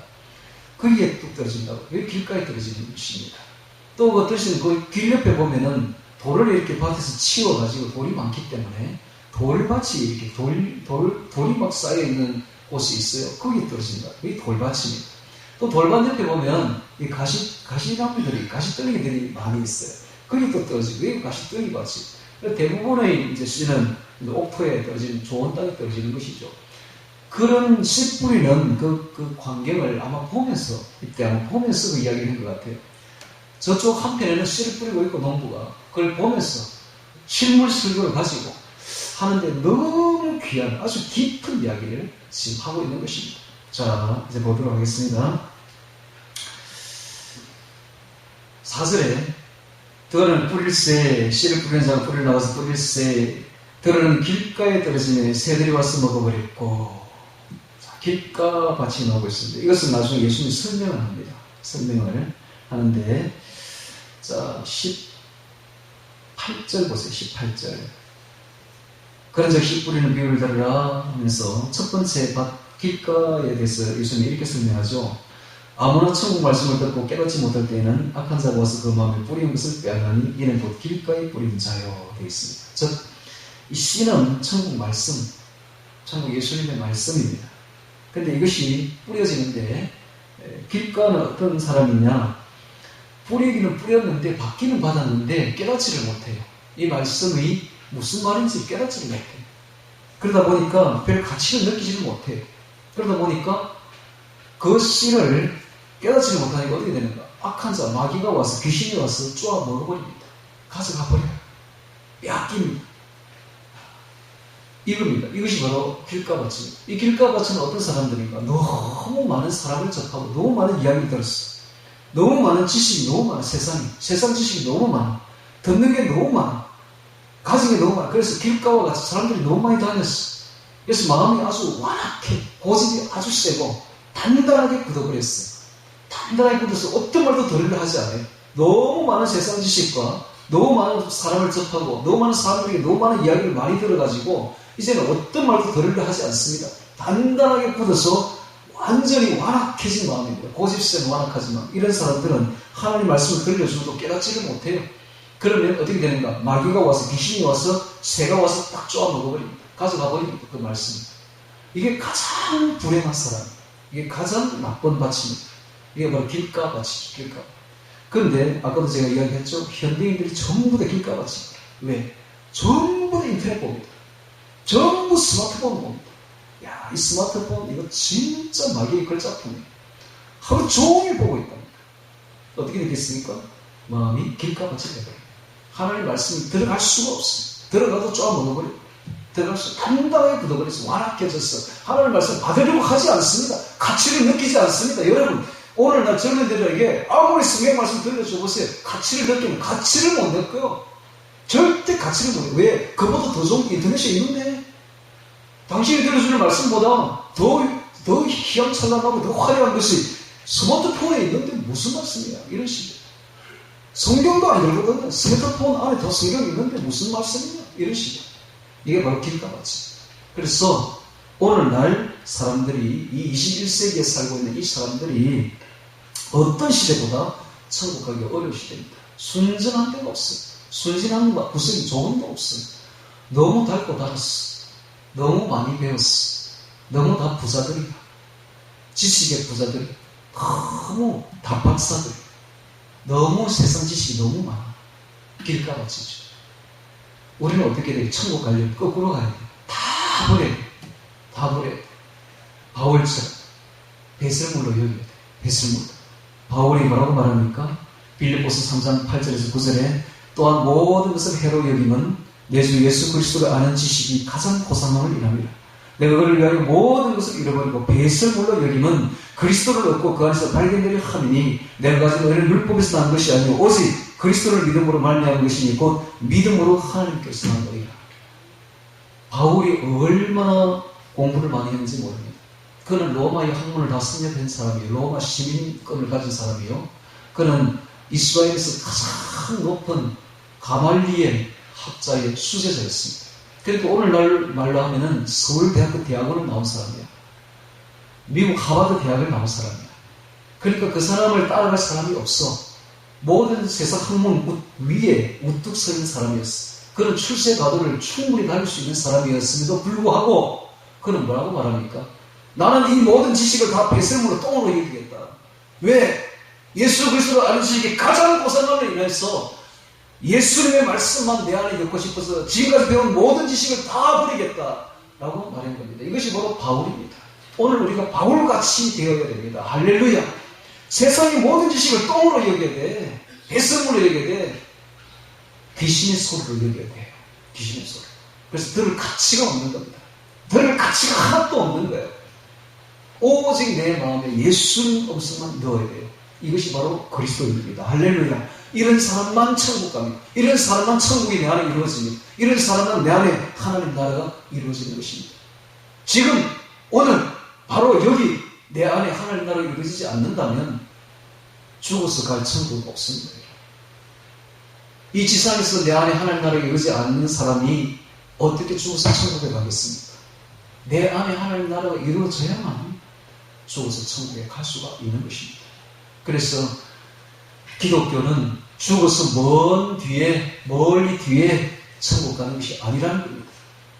거기에 뚝 떨어진다고. 여기 길가에 떨어지는 것입니다. 또 그 뜻은 그 길 옆에 보면은 돌을 이렇게 밭에서 치워가지고 돌이 많기 때문에 돌밭이 이렇게 돌이 막 쌓여있는 곳이 있어요. 거기 떨어진다. 여기 돌밭입니다. 또 돌밭 옆에 보면 이 가시떨기들이 많이 있어요. 거기 또 떨어지고, 여기 가시떨기밭이. 대부분의 이제 씨는 옥토에 떨어지는 좋은 땅에 떨어지는 것이죠. 그런 씨 뿌리는 그 광경을 아마 보면서, 이때 아마 보면서 그 이야기를 한 것 같아요. 저쪽 한편에는 씨를 뿌리고 있고 농부가 그걸 보면서 실물 설교를 가지고 하는데 너무 귀한 아주 깊은 이야기를 지금 하고 있는 것입니다. 자, 이제 보도록 하겠습니다. 4절에 들은 뿌릴새, 씨를 뿌리는 자가 뿌리를 나가서 뿌릴새, 들은 길가에 떨어지면 새들이 와서 먹어버렸고. 자, 길가 밭이 나오고 있습니다. 이것은 나중에 예수님이 설명을 합니다. 설명을 하는데, 자, 18절 보세요. 18절. 그런 적 씨 뿌리는 비유를 들으라 하면서 첫 번째 밭 길가에 대해서 예수님이 이렇게 설명하죠. 아무나 천국 말씀을 듣고 깨닫지 못할 때에는 악한 자가 와서 그 마음에 뿌리는 것을 빼앗나니 이는 곧 길가에 뿌리는 자요 되어 있습니다. 즉, 이 씨는 천국 말씀, 천국 예수님의 말씀입니다. 그런데 이것이 뿌려지는데 길가는 어떤 사람이냐, 뿌리기는 뿌렸는데 받기는 받았는데 깨닫지를 못해요. 이 말씀이 무슨 말인지 깨닫지를 못해요. 그러다 보니까 별 가치를 느끼지를 못해요. 그러다 보니까 그 씨를 깨닫지를 못하니까 어떻게 되는가? 악한 자, 마귀가 와서, 귀신이 와서 쪼아 먹어버립니다. 가져가 버려요. 빼앗깁니다. 이겁니다. 이것이 바로 길가밭입니다. 이 길가밭은 어떤 사람들인가? 너무 많은 사람을 접하고 너무 많은 이야기를 들었어. 너무 많은 지식이 너무 많아. 세상 지식이 너무 많아. 듣는 게 너무 많아. 가진 게 너무 많아. 그래서 길가와 같이 사람들이 너무 많이 다녔어. 그래서 마음이 아주 완악해. 고집이 아주 세고 단단하게 굳어버렸어요. 단단하게 굳어서 어떤 말도 들으려 하지 않아요. 너무 많은 세상 지식과 너무 많은 사람을 접하고 너무 많은 사람들에게 너무 많은 이야기를 많이 들어가지고 이제는 어떤 말도 들으려 하지 않습니다. 단단하게 굳어서 완전히 완악해진 마음입니다. 고집세는 완악하지만 이런 사람들은 하나님 말씀을 들려주고도 깨닫지를 못해요. 그러면 어떻게 되는가? 마귀가 와서, 귀신이 와서, 새가 와서 딱 쪼아 먹어버립니다. 가져가 버립니다. 그 말씀. 이게 가장 불행한 사람, 이게 가장 나쁜 밭입니다. 이게 바로 길가밭이죠. 길가밭. 그런데 아까도 제가 이야기했죠. 현대인들이 전부 다 길가밭입니다. 왜? 전부 다 인터넷 봅니다. 전부 스마트폰 봅니다. 야, 이 스마트폰 이거 진짜 마귀의 걸작품이에요. 하루 종일 보고 있답니다. 어떻게 되겠습니까? 마음이 길가밭이 되어버려요. 하나님 말씀이 들어갈 수가 없어요. 들어가도 쪼아 먹어버려요. 들어갈 수 단단하게 굳어버려서 완악해졌어. 하나님 말씀 받으려고 하지 않습니다. 가치를 느끼지 않습니다. 여러분, 오늘날 젊은이들에게 아무리 성경 말씀 들려줘 보세요. 가치를 느끼면 가치를 못 느껴요. 절대 가치를 못 느껴요. 왜? 그보다 더 좋은 게 인터넷에 있는데. 당신이 들려주는 말씀보다 더 희망찬란하고 더 화려한 것이 스마트폰에 있는데 무슨 말씀이야? 이런 식이에요. 성경도 안 들거든요. 스마트폰 안에 더 성경이 있는데 무슨 말씀이냐? 이런 식이에요. 이게 바로 길가밭이에요. 그래서 오늘날 사람들이, 이 21세기에 살고 있는 이 사람들이 어떤 시대보다 천국 가기 어려운 시대입니다. 순전한 데가 없어요. 순진한 구석이 좋은 데 없어요. 너무 닳고 닳았어. 너무 많이 배웠어. 너무 다 부자들이다. 지식의 부자들이 너무 다 박사들. 너무 세상 지식이 너무 많아. 길가밭이죠. 우리는 어떻게 돼요? 천국 가려면 거꾸로 가야 돼요. 다 버려야 돼요. 다 버려야 돼요. 바울처럼 배설물로 여겨야 돼요. 배설물로. 바울이 뭐라고 말합니까? 빌립보서 3장 8절에서 9절에 또한 모든 것을 해로 여김은 내 주 예수 그리스도를 아는 지식이 가장 고상함을 이랍니다. 내가 그를 위하여 모든 것을 잃어버리고 배설물로 여김은 그리스도를 얻고 그 안에서 발견되려 함이니 내가 가진 의는 율법에서 난 것이 아니오 오직 그리스도를 믿음으로 말미암은 것이니 곧 믿음으로 하나님께서 난 거이라. 바울이 얼마나 공부를 많이 했는지 모릅니다. 그는 로마의 학문을 다 섭렵한 사람이에요. 로마 시민권을 가진 사람이에요. 그는 이스라엘에서 가장 높은 가말리엘 학자의 수제자였습니다. 그러니까 오늘날 말로 하면은 서울대학교 대학원을 나온 사람이야. 미국 하버드 대학을 나온 사람이야. 그러니까 그 사람을 따라갈 사람이 없어. 모든 세상 학문 위에 우뚝 서 있는 사람이었어. 그는 출세 가도를 충분히 달릴 수 있는 사람이었음에도 불구하고 그는 뭐라고 말합니까? 나는 이 모든 지식을 다 배설물로 똥으로 여기겠다. 왜? 예수 그리스도를 아는 지식이 가장 고상함을 인해서 예수님의 말씀만 내 안에 넣고 싶어서 지금까지 배운 모든 지식을 다 버리겠다라고 말한 겁니다. 이것이 바로 바울입니다. 오늘 우리가 바울같이 되어야 됩니다. 할렐루야. 세상의 모든 지식을 똥으로 여겨야 돼. 배설물로 여겨야 돼. 귀신의 소리로 여겨야 돼요. 귀신의 소리. 그래서 들을 가치가 없는 겁니다. 들을 가치가 하나도 없는 거예요. 오직 내 마음에 예수님 음성만 넣어야 돼요. 이것이 바로 그리스도입니다. 할렐루야. 이런 사람만 천국 갑니다. 이런 사람만 천국이 내 안에 이루어집니다. 이런 사람만 내 안에 하나님 나라가 이루어지는 것입니다. 지금 오늘 바로 여기 내 안에 하나님 나라가 이루어지지 않는다면 죽어서 갈 천국은 없습니다. 이 지상에서 내 안에 하나님 나라가 이루어지지 않는 사람이 어떻게 죽어서 천국에 가겠습니까? 내 안에 하나님 나라가 이루어져야만 죽어서 천국에 갈 수가 있는 것입니다. 그래서 기독교는 죽어서 멀리 뒤에 천국 가는 것이 아니라는 겁니다.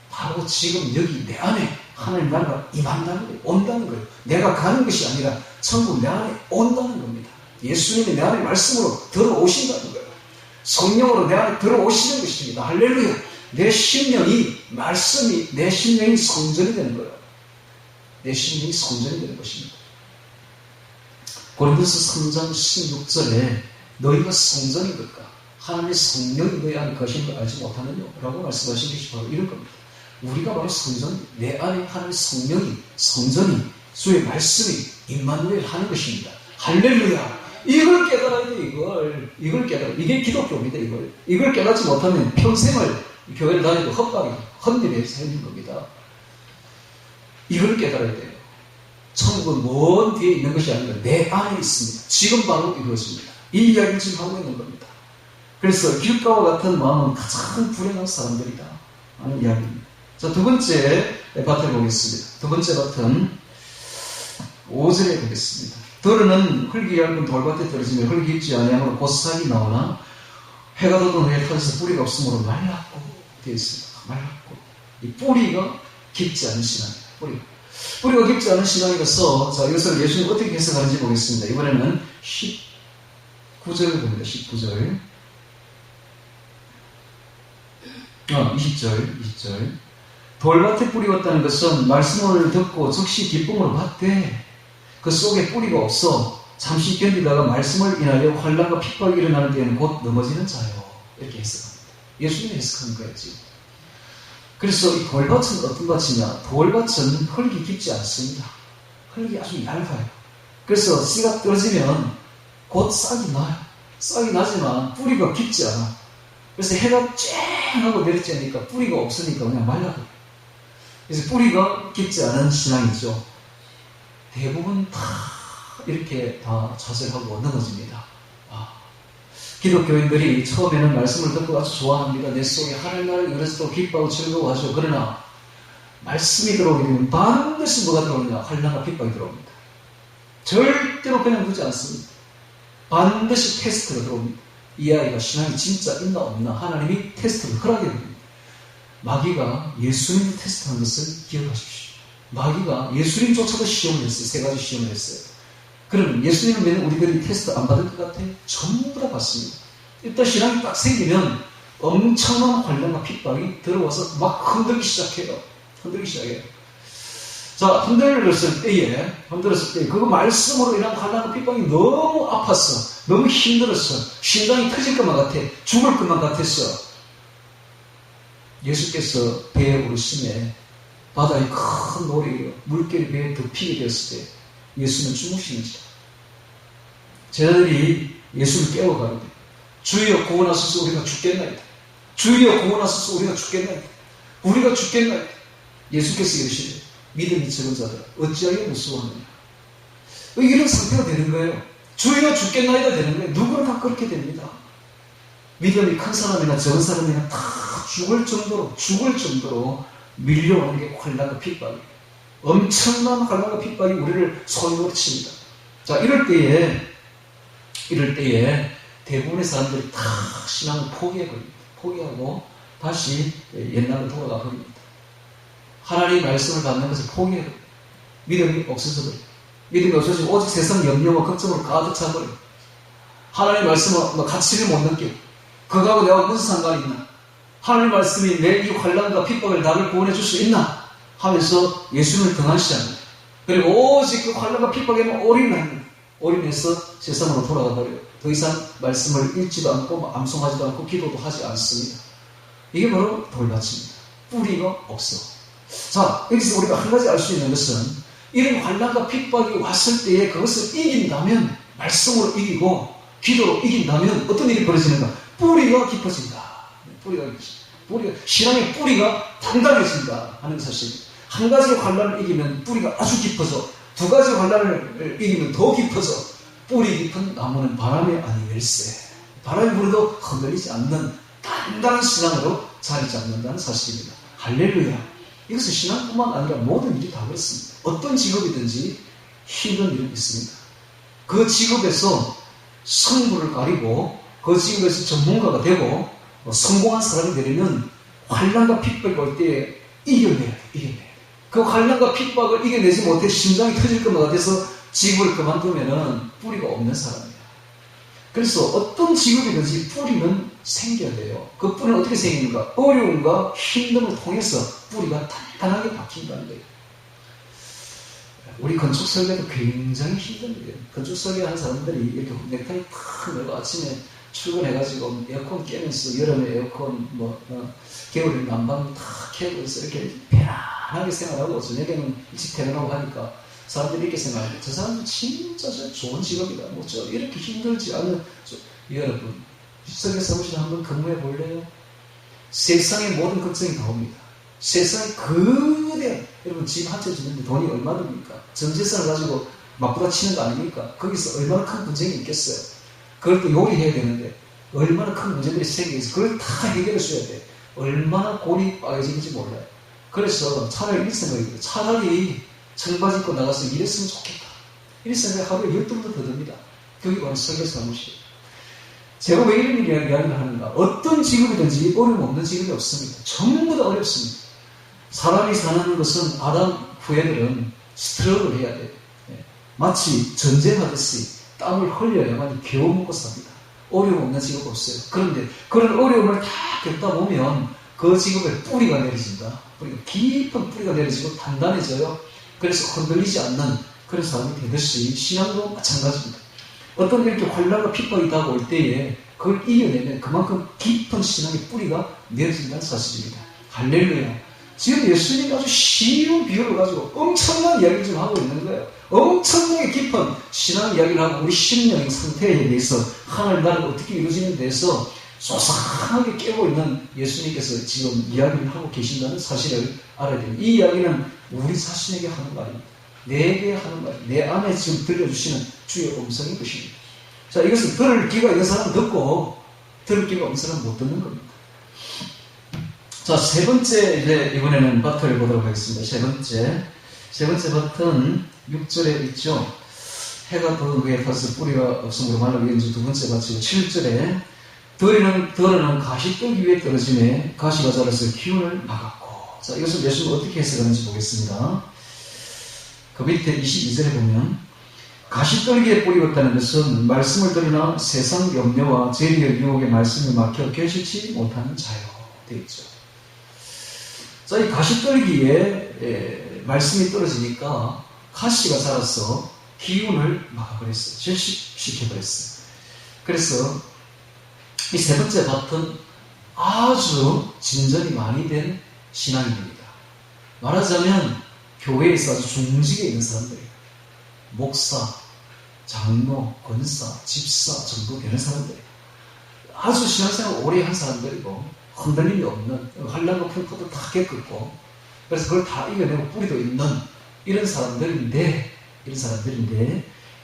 바로 지금 여기 내 안에 하나님 나라가 임한다는 거예요. 온다는 거예요. 내가 가는 것이 아니라 천국 내 안에 온다는 겁니다. 예수님이 내 안에 말씀으로 들어오신다는 거예요. 성령으로 내 안에 들어오시는 것입니다. 할렐루야. 내 심령이 말씀이 내 심령이 성전이 되는 거예요. 내 심령이 성전이 되는 것입니다. 고린도서 3장 16절에 너희가 성전인 것과 하나님의 성령이 너희 안에 거신 걸 알지 못하느냐? 라고 말씀하신 것이 바로 이런 겁니다. 우리가 바로 성전, 내 안에 하나님의 성전이 주의 말씀이 임마누엘 하는 것입니다. 할렐루야. 이걸 깨달아야 돼. 이걸 깨달아. 이게 기독교입니다. 이걸 깨닫지 못하면 평생을 교회를 다니고 헛일에 살는 겁니다. 이걸 깨달아야 돼요. 천국은 먼 뒤에 있는 것이 아니라 내 안에 있습니다. 지금 바로 이루어집니다. 이 이야기를 지금 하고 있는 겁니다. 그래서 길가와 같은 마음은 가장 불행한 사람들이다 하는 이야기입니다. 자, 두 번째 버튼 보겠습니다. 두 번째 버튼 5절에 보겠습니다. 들으는 흙이 얇은 돌밭에 떨어지면 흙이 깊지 아니하므로 곧 싹이 나오나 해가 돋은 후에 터져서 뿌리가 없으므로 말랐고 되어 있습니다. 말랐고. 이 뿌리가 깊지 않은 신앙입니다. 뿌리가 깊지 않은 신앙이라서, 자, 이것을 예수님 어떻게 해석하는지 보겠습니다. 이번에는 19절 봅니다. 19절. 20절. 돌밭에 뿌리가 없다는 것은 말씀을 듣고 즉시 기쁨을 받되 그 속에 뿌리가 없어 잠시 견디다가 말씀을 인하여 환난과 핍박이 일어나는 데에는 곧 넘어지는 자요. 이렇게 해석합니다. 예수님이 해석한 거예요, 지금. 그래서 이 돌밭은 어떤 밭이냐? 돌밭은 흙이 깊지 않습니다. 흙이 아주 얇아요. 그래서 씨가 떨어지면 곧 싹이 나요. 싹이 나지만 뿌리가 깊지 않아. 그래서 해가 쨍 하고 내리쬐니까 뿌리가 없으니까 그냥 말라버려요. 그래서 뿌리가 깊지 않은 신앙이죠. 대부분 다 이렇게 다 좌절하고 넘어집니다. 기독교인들이 처음에는 말씀을 듣고 아주 좋아합니다. 내 속에 하늘 나라를 이루어서도 기뻐하고 즐거워하죠. 그러나 말씀이 들어오게 되면 반드시 뭐가 들어오느냐? 환난과 핍박이 들어옵니다. 절대로 그냥 두지 않습니다. 반드시 테스트가 들어옵니다. 이 아이가 신앙이 진짜 있나 없나 하나님이 테스트를 허락해 줍니다. 마귀가 예수님을 테스트한 것을 기억하십시오. 마귀가 예수님조차도 시험을 했어요. 3가지 시험을 했어요. 그러면 예수님을 믿는 우리들이 테스트 안 받을 것 같아요? 전부 다 받습니다. 일단 신앙이 딱 생기면 엄청난 환난과 핍박이 들어와서 막 흔들기 시작해요. 자, 흔들었을 때에 그거 말씀으로 인한 환난과 핍박이 너무 아팠어. 너무 힘들었어. 심장이 터질 것만 같아. 죽을 것만 같았어. 예수께서 배에 오르심에 바다의 큰 노래로 물결이 배에 덮이게 되었을 때 예수는 주무시는지라. 제자들이 예수를 깨워가는데 주여 구원하소서 우리가 죽겠나이다. 주여 구원하소서 우리가 죽겠나이다. 우리가 죽겠나이다. 예수께서 이르시되 믿음이 적은 자들아 어찌하여 무서워하느냐. 이런 상태가 되는 거예요. 주여 죽겠나이다 되는 거예요. 누구나 다 그렇게 됩니다. 믿음이 큰 사람이나 적은 사람이나 다 죽을 정도로 밀려오는 게 환난과 핍박이에요. 엄청난 환난과 핍박이 우리를 소용으로 칩니다. 자, 이럴 때에 대부분의 사람들이 다 신앙을 포기하고 다시 옛날로 돌아가 버립니다. 하나님의 말씀을 받는 것을 포기해버립니다. 믿음이 없어져버려요. 믿음이 없어지고 오직 세상 염려와 걱정으로 가득 차버려요. 하나님의 말씀을 가치를 못 느껴요. 그거하고 내가 무슨 상관이 있나? 하나님의 말씀이 내 이 환난과 핍박을 나를 구원해 줄 수 있나? 하면서 예수님을 등한시합니다. 그리고 오직 그 환난과 핍박에만 올인해서 세상으로 돌아가 버려요. 더 이상 말씀을 읽지도 않고 암송하지도 않고 기도도 하지 않습니다. 이게 바로 돌밭입니다. 뿌리가 없어. 자, 여기서 우리가 한 가지 알 수 있는 것은 이런 환난과 핍박이 왔을 때에 그것을 이긴다면, 말씀으로 이기고 기도로 이긴다면 어떤 일이 벌어지는가? 뿌리가 깊어진다. 신앙의 뿌리가 단단해진다 하는 사실입니다. 한 가지 환난을 이기면 뿌리가 아주 깊어져, 2가지 환난을 이기면 더 깊어져. 뿌리 깊은 나무는 바람에 아니일세. 바람이 불어도 흔들리지 않는 단단한 신앙으로 자리 잡는다는 사실입니다. 할렐루야. 이것은 신앙뿐만 아니라 모든 일이 다 그렇습니다. 어떤 직업이든지 힘든 일은 있습니다. 그 직업에서 승부를 가리고 그 직업에서 전문가가 되고 성공한 사람이 되려면 환난과 핍박이 올 때 이겨내야 돼. 그 환난과 핍박을 이겨내지 못해 심장이 터질 것만 같아서 직업을 그만두면 뿌리가 없는 사람이에요. 그래서 어떤 직업이든지 뿌리는 생겨야 돼요. 그 뿌리는 어떻게 생기는가? 어려움과 힘듦을 통해서 뿌리가 단단하게 박힌다는 거예요. 우리 건축 설계도 굉장히 힘든 일이에요. 건축 설계하는 사람들이 이렇게 넥타이 탁 메고 아침에 출근해가지고 에어컨 깨면서 여름에 에어컨 겨울에 난방 탁 켜면서 이렇게 편안하게 생활하고 저녁에는 일찍 퇴근하고 하니까 사람들이 이렇게 생각해요. 저 사람은 진짜 좋은 직업이다. 이렇게 힘들지 않은 여러분 설계 사무실 한번 근무해 볼래요? 세상의 모든 걱정이 다 옵니다. 세상에 거대한 여러분 집 한 채 짓는데 돈이 얼마 듭니까? 전 재산을 가지고 맞부다 치는 거 아닙니까? 거기서 얼마나 큰 분쟁이 있겠어요? 그걸 또 요리해야 되는데 얼마나 큰 문제들이 생기겠어요? 그걸 다 해결해 줘야 돼. 얼마나 골이 빠져지는지 몰라요. 그래서 차라리 이런 생각이 들어요. 차라리 청바지 입고 나가서 일했으면 좋겠다. 이런 생각이 하루에 12번도 더 듭니다. 그게 바로 설교 사무실. 제가 왜 이런 이야기를 하는가? 어떤 직업이든지 어려움 없는 직업이 없습니다. 전부 다 어렵습니다. 사람이 사는 것은 아담 후예들은 스트럭을 해야 돼요. 마치 전쟁하듯이 땀을 흘려야만 겨우 먹고 삽니다. 어려움 없는 직업 없어요. 그런데 그런 어려움을 다 겪다 보면 그 직업에 뿌리가 내려진다. 깊은 뿌리가 내려지고 단단해져요. 그래서 흔들리지 않는 그런 사람이 되듯이 신앙도 마찬가지입니다. 어떤 이렇게 환란과 핍박이 다가올 때에 그걸 이겨내면 그만큼 깊은 신앙의 뿌리가 내려진다는 사실입니다. 할렐루야. 지금 예수님이 아주 쉬운 비유를 가지고 엄청난 이야기를 좀 하고 있는 거예요. 엄청나게 깊은 신앙 이야기를 하고 우리 심령의 상태에 대해서 하늘 나라가 어떻게 이루어지는 데서 소상하게 깨고 있는 예수님께서 지금 이야기를 하고 계신다는 사실을 알아야 됩니다. 이 이야기는 우리 자신에게 하는 말입니다. 내게 하는 말, 내 안에 지금 들려주시는 주의 음성인 것입니다. 자, 이것은 들을 귀가 있는 사람은 듣고 들을 귀가 없는 사람은 못 듣는 겁니다. 자, 세 번째 이제 이번에는 바트를 보도록 하겠습니다. 세 번째 바트는 6절에 있죠. 해가 더 위에 타서 뿌리가 없으므로 말라 위에 두 번째 바트고 7절에 더러는 가시떨기 위에 떨어지네 가시가 자라서 기운을 막았고. 자, 이것을 예수님 어떻게 해석하는지 보겠습니다. 그 밑에 22절에 보면 가시떨기에 뿌리 없다는 것은 말씀을 들으나 세상 염려와 죄의 유혹에 말씀을 막혀 결실치 못하는 자요 되어 있죠. 자, 이 가시떨기에 말씀이 떨어지니까 가시가 자라서 기운을 막아버렸어요. 질식시켜버렸어요. 그래서 이 세 번째 밭은 아주 진전이 많이 된 신앙인입니다. 말하자면 교회에서 아주 중직에 있는 사람들이에요. 목사, 장로, 권사, 집사 정도 되는 사람들이에요. 아주 신앙생활 오래 한 사람들이고 흔들림이 없는 환란과 풍파도 다 겪었고 그래서 그걸 다 이겨내고 뿌리도 있는 이런 사람들인데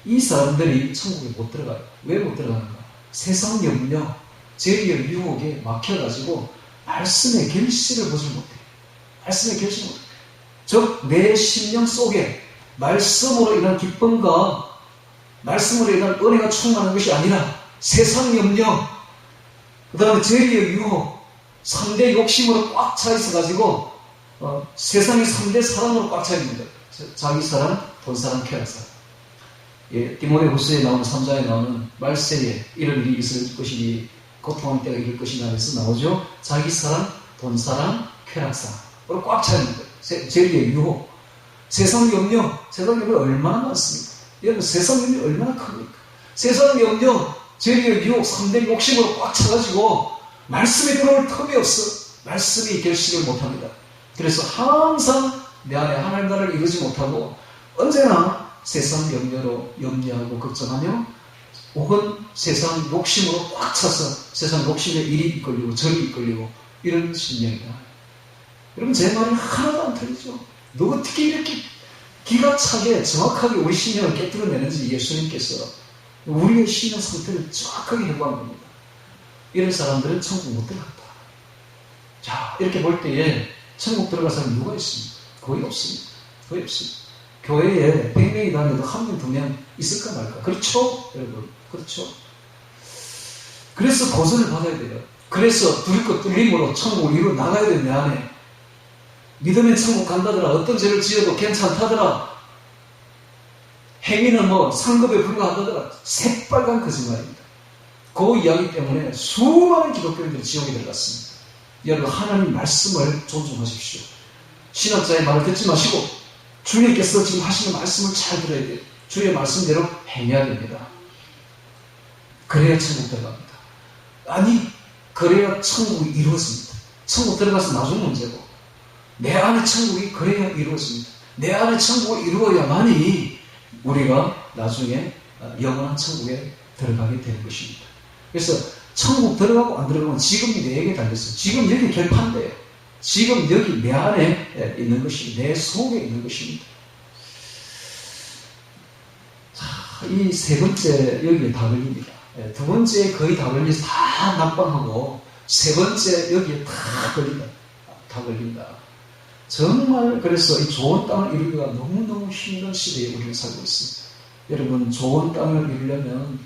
이 사람들이 천국에 못 들어가요. 왜 못 들어가는가? 세상 염려, 죄의 유혹에 막혀가지고 말씀의 결실을 보지 못해요. 말씀의 결실을 못해요. 즉 내 심령 속에 말씀으로 인한 기쁨과 말씀으로 인한 은혜가 충만한 것이 아니라 세상 염려, 그 다음에 죄의 유혹, 3대 욕심으로 꽉 차 있어가지고 세상의 3대 사랑으로 꽉 차 있는 거예요. 자기 사랑, 돈 사랑, 쾌락 사랑. 예, 디모데후서에 나오는 3장에 나오는 말세에 이런 일이 있을 것이니 고통할 때가 이럴 것이나 해서 나오죠. 자기 사랑, 돈 사랑, 쾌락 사랑으로 꽉 차 있는 거예요. 죄의 유혹, 세상 염려 얼마나 많습니까? 여러분 세상 염려 얼마나 큽니까? 세상 염려, 죄의 유혹, 3대 욕심으로 꽉 차가지고 말씀에 들어올 틈이 없어. 말씀이 결실을 못합니다. 그래서 항상 내 안에 하나님 나라를 이루지 못하고 언제나 세상 염려로 염려하고 걱정하며 혹은 세상 욕심으로 꽉 차서 세상 욕심에 이리 이끌리고 저리 이끌리고 이런 심령이다. 여러분 제 말이 하나도 안 틀리죠. 너 어떻게 이렇게 기가 차게 정확하게 우리 신령을 깨뜨려내는지 예수님께서 우리의 신령 상태를 정확하게 해보한 겁니다. 이런 사람들은 천국 못 들어간다. 자, 이렇게 볼 때에 천국 들어갈 사람이 누가 있습니까? 거의 없습니다. 거의 없습니다. 교회에 100명이 다녀도 1명, 2명 있을까 말까? 그렇죠? 여러분. 그렇죠? 그래서 도전을 받아야 돼요. 그래서 둘것 뚫림으로 천국을 이루어 나가야 돼요, 내 안에. 믿으면 천국 간다더라. 어떤 죄를 지어도 괜찮다더라. 행위는 뭐 상급에 불과하다더라. 새빨간 거짓말입니다. 그 이야기 때문에 수많은 기독교인들이 지옥에 들어갔습니다. 여러분 하나님 말씀을 존중하십시오. 신학자의 말을 듣지 마시고 주님께서 지금 하시는 말씀을 잘 들어야 돼요. 주의 말씀대로 행해야 됩니다. 그래야 천국 들어갑니다. 아니 그래야 천국이 이루어집니다. 천국 들어가서 나중 문제고 내 안에 천국이 그래야 이루어집니다. 내 안에 천국을 이루어야만이 우리가 나중에 영원한 천국에 들어가게 되는 것입니다. 그래서 천국 들어가고 안 들어가면 지금 내게 달렸어요. 지금 여기 결판돼요. 지금 여기 내 안에 있는 것이 내 속에 있는 것입니다. 자, 이 세 번째 여기에 다 걸립니다. 두 번째 거의 다 걸려서 다 난방하고 세 번째 여기에 다 걸린다. 다 걸린다. 정말 그래서 이 좋은 땅을 이루기가 너무너무 힘든 시대에 우리는 살고 있습니다. 여러분, 좋은 땅을 이루려면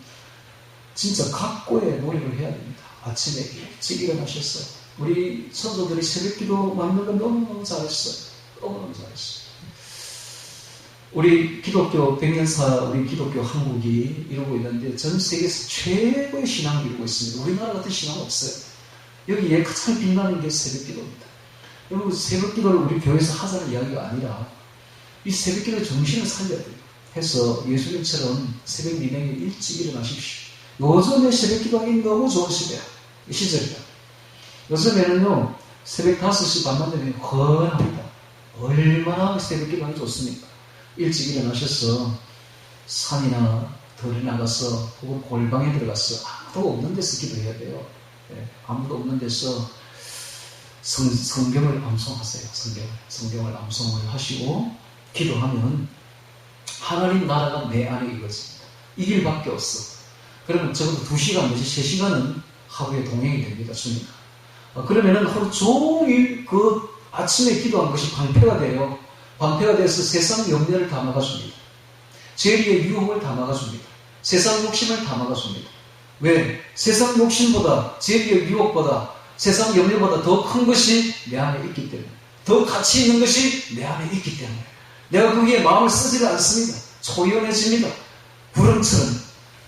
진짜 각고의 노력을 해야 됩니다. 아침에 일찍 일어나셨어요. 우리 선조들이 새벽기도 맞는 거 너무너무 잘했어요. 너무너무 잘했어요. 우리 기독교 100년사 우리 기독교 한국이 이루고 있는데 전 세계에서 최고의 신앙을 이루고 있습니다. 우리나라 같은 신앙 없어요. 여기에 가장 빛나는 게 새벽기도입니다. 여러분, 새벽기도를 우리 교회에서 하자는 이야기가 아니라 이 새벽기도의 정신을 살려야 돼요. 해서 예수님처럼 새벽 4명에 일찍 일어나십시오. 요즘에 새벽기도하기 너무 좋은 시절이다. 요즘에는요, 새벽 5시 반만 되면 헌합니다. 얼마나 새벽기도하기 좋습니까? 일찍 일어나셔서 산이나 들에 나가서 혹은 골방에 들어가서 아무도 없는 데서 기도해야 돼요. 아무도 없는 데서 성경을 암송하세요. 성경을 암송을 하시고 기도하면 하나님 나라가 내 안에 이루어집니다. 이 길밖에 없어. 그러면 적어도 2시간 내지 3시간은 하루에 동행이 됩니다. 주님과. 그러면은 하루 종일 그 아침에 기도한 것이 방패가 돼요. 방패가 돼서 세상 염려를 다 막아줍니다. 죄의 유혹을 다 막아줍니다. 세상 욕심을 다 막아줍니다. 왜? 세상 욕심보다, 죄의 유혹보다, 세상 염려보다 더 큰 것이 내 안에 있기 때문에, 더 가치 있는 것이 내 안에 있기 때문에 내가 거기에 마음을 쓰지를 않습니다. 초연해집니다. 구름처럼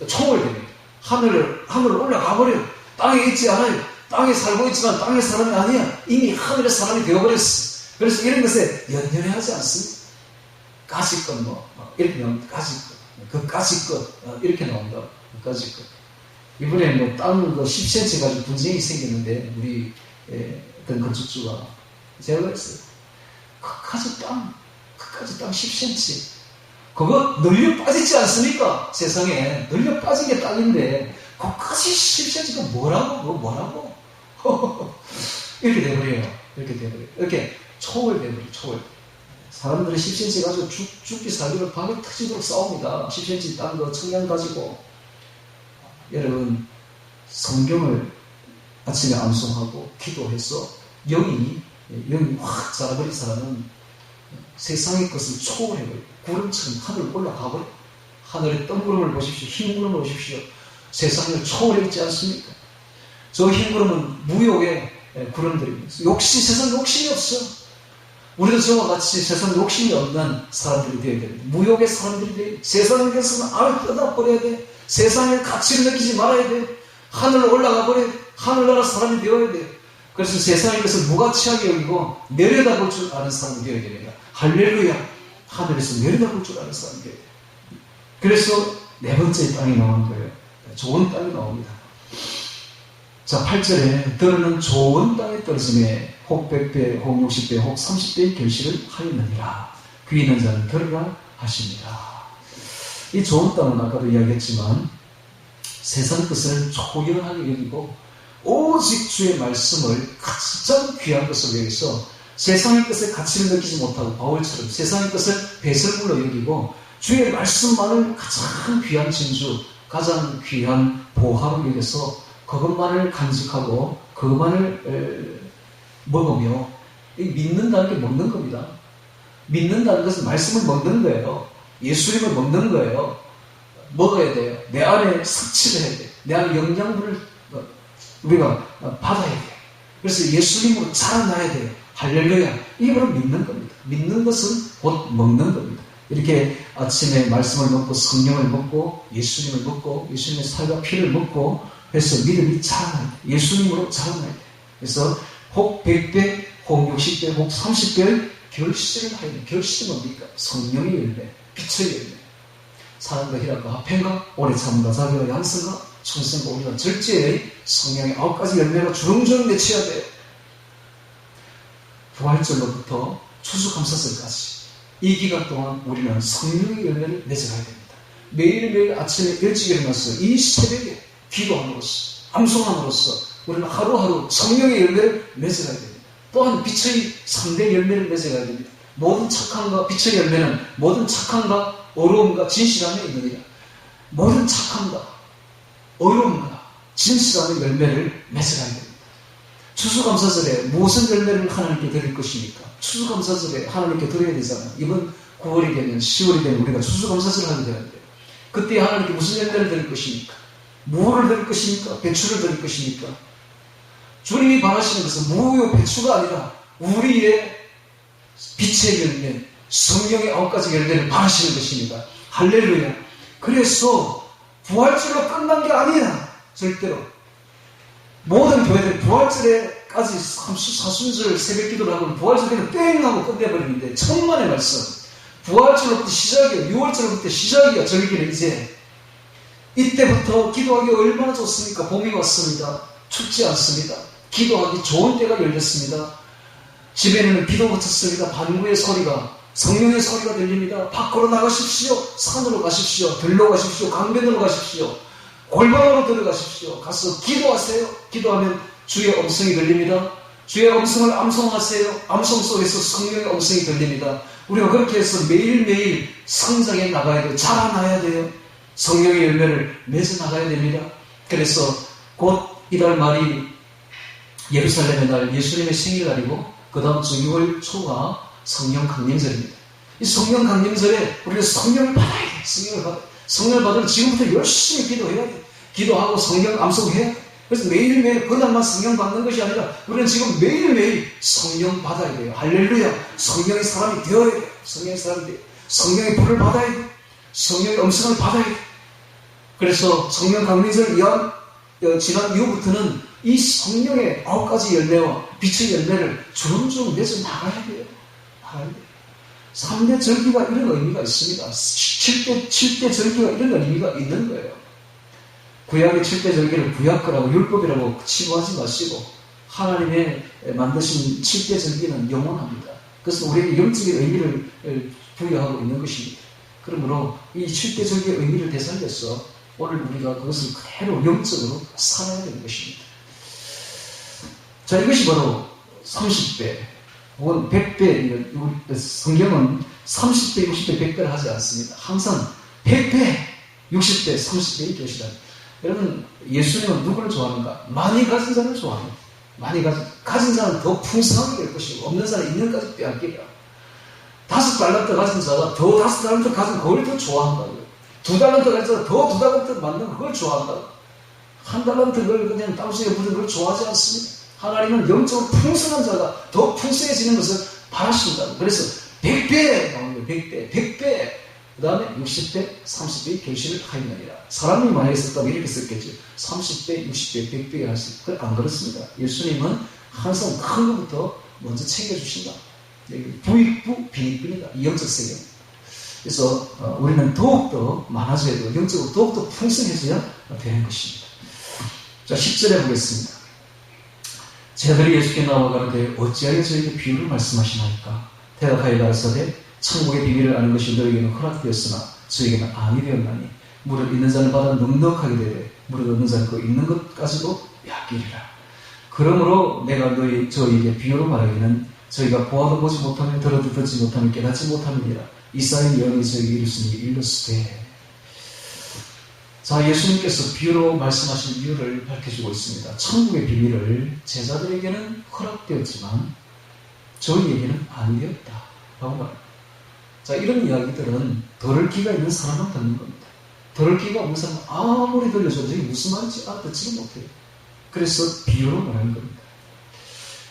초월됩니다. 하늘을 올라가 버려요. 땅에 있지 않아요. 땅에 살고 있지만 땅의 사람이 아니야. 이미 하늘의 사람이 되어버렸어. 그래서 이런 것에 연연해하지 않습니다. 가지껏 이렇게 나옵니다. 가지껏. 그 가지껏 이렇게 나온다. 그 가지껏. 이번에 땅 10cm 가지고 분쟁이 생겼는데 우리 어떤 건축주가 제가 그랬어요. 그까지 땅 10cm. 그거 늘려 빠지지 않습니까? 세상에 늘려 빠진 게 땅인데 그까지 10cm가 뭐라고? 이렇게 돼버려요. 이렇게 초월돼버려요. 초월. 사람들이 10cm 가지고 죽기 살기로 밤에 터지도록 싸웁니다. 10cm 딴 거 청량 가지고. 여러분, 성경을 아침에 암송하고 기도해서 영이 확 자라버린 사람은 세상의 것을 초월해버려요. 구름처럼 하늘 올라가버려요. 하늘의 뜬구름을 보십시오. 흰 구름을 보십시오. 세상을 초월해 있지 않습니까? 저 흰 구름은 무욕의 구름들입니다. 세상 욕심이 없어. 우리도 저와 같이 세상 욕심이 없는 사람들이 되어야 됩니다. 무욕의 사람들이 되어야 돼. 세상에 대해서는 알을 뜯어버려야 돼. 세상의 가치를 느끼지 말아야 돼. 하늘로 올라가 버려야 돼. 하늘나라 사람이 되어야 돼. 그래서 세상의 것을 무가치하게 여기고 내려다볼 줄 아는 사람이 되어야 됩니다. 할렐루야. 하늘에서 내려다볼 줄 아는 사람이 되어야 돼. 그래서 4번째 땅이 나온 거예요. 좋은 땅이 나옵니다. 자, 8절에 들으는 좋은 땅에 떨어짐에 혹 100배, 혹 60배, 혹 30배의 결실을 하였느니라. 귀 있는 자는 들으라 하십니다. 이 좋은 땅은 아까도 이야기했지만 세상 것을 초연하게 여기고 오직 주의 말씀을 가장 귀한 것으로 여기서 세상의 것의 가치를 느끼지 못하고 바울처럼 세상의 것을 배설물로 여기고 주의 말씀만을 가장 귀한 진주, 가장 귀한 보화로 여겨서 그것만을 간직하고 그것만을 먹으며 믿는다는 게 먹는 겁니다. 믿는다는 것은 말씀을 먹는 거예요. 예수님을 먹는 거예요. 먹어야 돼요. 내 안에 섭취를 해야 돼요. 내 안에 영양분을 우리가 받아야 돼요. 그래서 예수님으로 자라나야 돼요. 할렐루야. 이게 바로 믿는 겁니다. 믿는 것은 곧 먹는 겁니다. 이렇게 아침에 말씀을 먹고 성령을 먹고 예수님을 먹고 예수님의 살과 피를 먹고 해서 믿음이 자라나야 돼요. 예수님으로 자라나야 돼요. 그래서 혹 100배, 혹 60배, 혹 30배의 결실을 하여 결실이 뭡니까? 성령의 열매, 빛의 열매. 사랑과 희락과 화평과 오래 참음과 자비와 양성과 충성과 우리가 절제의 성령의 9가지 열매가 주렁주렁 맺혀야 돼요. 부활절로부터 추수감사절까지 이 기간 동안 우리는 성령의 열매를 맺어가야 됩니다. 매일매일 아침에 일찍 일어나서 이 새벽에 기도함으로써 암송함으로써 우리는 하루하루 성령의 열매를 맺어가야 됩니다. 또한 빛의 3대 열매를 맺어가야 됩니다. 모든 착함과 빛의 열매는 모든 착함과 어려움과 진실함에 있느니라. 모든 착함과 어려움과 진실함의 열매를 맺어가야 됩니다. 추수감사절에 무슨 열매를 하나님께 드릴 것입니까? 추수감사절에 하나님께 드려야 되잖아요. 이번 9월이 되면 10월이 되면 우리가 추수감사절을 하게 되는데 그때 하나님께 무슨 열매를 드릴 것입니까? 무를 드릴 것입니까? 배추를 드릴 것입니까? 주님이 바라시는 것은 무요 배추가 아니라 우리의 빛의 열매, 성령의 9가지 열매를 바라시는 것입니다. 할렐루야. 그래서 부활절로 끝난 게 아니야. 절대로. 모든 교회들이 부활절에까지 사순절 새벽 기도를 하고 부활절에는 땡 하고 끝내버리는데 천만의 말씀. 부활절로부터 시작이야. 6월절로부터 시작이야. 절기는 이제. 이때부터 기도하기 얼마나 좋습니까? 봄이 왔습니다. 춥지 않습니다. 기도하기 좋은 때가 열렸습니다. 집에는 비도 그쳤습니다. 반구의 소리가, 성령의 소리가 들립니다. 밖으로 나가십시오. 산으로 가십시오. 들로 가십시오. 강변으로 가십시오. 골방으로 들어가십시오. 가서 기도하세요. 기도하면 주의 음성이 들립니다. 주의 음성을 암송하세요. 암송 속에서 성령의 음성이 들립니다. 우리가 그렇게 해서 매일매일 성장해 나가야 돼요. 자라나야 돼요. 성령의 열매를 맺어 나가야 됩니다. 그래서 곧 이달 말이 예루살렘의 날 예수님의 생일날이고 그 다음 주 6월 초가 성령 강림절입니다. 이 성령 강림절에 우리가 성령을 받아야 돼요. 성령을 받아야 돼요. 성령을 받으면 지금부터 열심히 기도해야 돼요. 기도하고 성령 암송해야 돼요. 그래서 매일매일 그날만 성령 받는 것이 아니라 우리는 지금 매일매일 성령 받아야 돼요. 할렐루야. 성령의 사람이 되어야 돼요. 성령의 사람이 돼요. 성령의 불을 받아야 돼요. 성령의 음성을 받아야 돼요. 그래서 성령 강림절 지난 이후부터는 이 성령의 9가지 열매와 빛의 열매를 주름주름 맺어 나가야 돼요. 나가야 돼요. 3대 절기가 이런 의미가 있습니다. 7대 절기가 이런 의미가 있는 거예요. 구약의 7대 절기를 구약거라고 율법이라고 치부하지 마시고 하나님의 만드신 7대 절기는 영원합니다. 그래서 우리에게 영적인 의미를 부여하고 있는 것입니다. 그러므로 이 7대 절기의 의미를 되살려서 오늘 우리가 그것을 그대로 영적으로 살아야 되는 것입니다. 자, 이것이 바로 30배 혹은 100배, 성경은 30배, 60배, 100배를 하지 않습니다. 항상 100배, 60배, 30배 이렇게 하시다. 여러분, 예수님은 누구를 좋아하는가? 많이 가진 자를 좋아합니다. 많이 가진 자는 더 풍성하게 될 것이고 없는 자는 있는 까지 빼앗기라. 5달란트 가진 자가 더 5달란트 가진 그걸 더 좋아한다고요. 2달란트 가진 자가 더 2달란트 만든 그걸 좋아한다고. 1달란트 그걸 그냥 땅속에 묻은 걸 좋아하지 않습니다. 하나님은 영적으로 풍성한 자가 더 풍성해지는 것을 바라신다. 그래서 100배 나오는 거예요. 100배. 그 다음에 60배, 30배의 결실을 하였느니라. 사람이 만약에 썼다면 이렇게 썼겠죠. 30배, 60배, 100배 할 수 있어요. 안 그렇습니다. 예수님은 항상 큰 것부터 먼저 챙겨주신다. 부익부, 빈익빈이다. 이 영적 세계입니다. 그래서 우리는 더욱더 많아져야 되고 영적으로 더욱더 풍성해져야 되는 것입니다. 자, 10절에 보겠습니다. 제자들이 예수께 나와 가로되 어찌하여 저에게 비유를 말씀하시나이까? 대답하여 가라사대 천국의 비밀을 아는 것이 너에게는 허락되었으나 저에게는 아니 되었나니 무릇 있는 자는 받아 넉넉하게 되되 무릇 없는 자는 그 있는 것까지도 빼앗기리라. 그러므로 내가 저에게 비유로 말하기는 저희가 보아도 보지 못하며 들어도 듣지 못하며 깨닫지 못함이니라. 이사의 예언이 저에게 이르시니 이르시되. 자, 예수님께서 비유로 말씀하신 이유를 밝혀주고 있습니다. 천국의 비밀을 제자들에게는 허락되었지만 저희에게는 안 되었다 라고 말합니다. 자, 이런 이야기들은 들을 기가 있는 사람만 듣는 겁니다. 들을 기가 없는 사람은 아무리 들려줘도 이게 무슨 말인지 알아듣지를 못해요. 그래서 비유로 말하는 겁니다.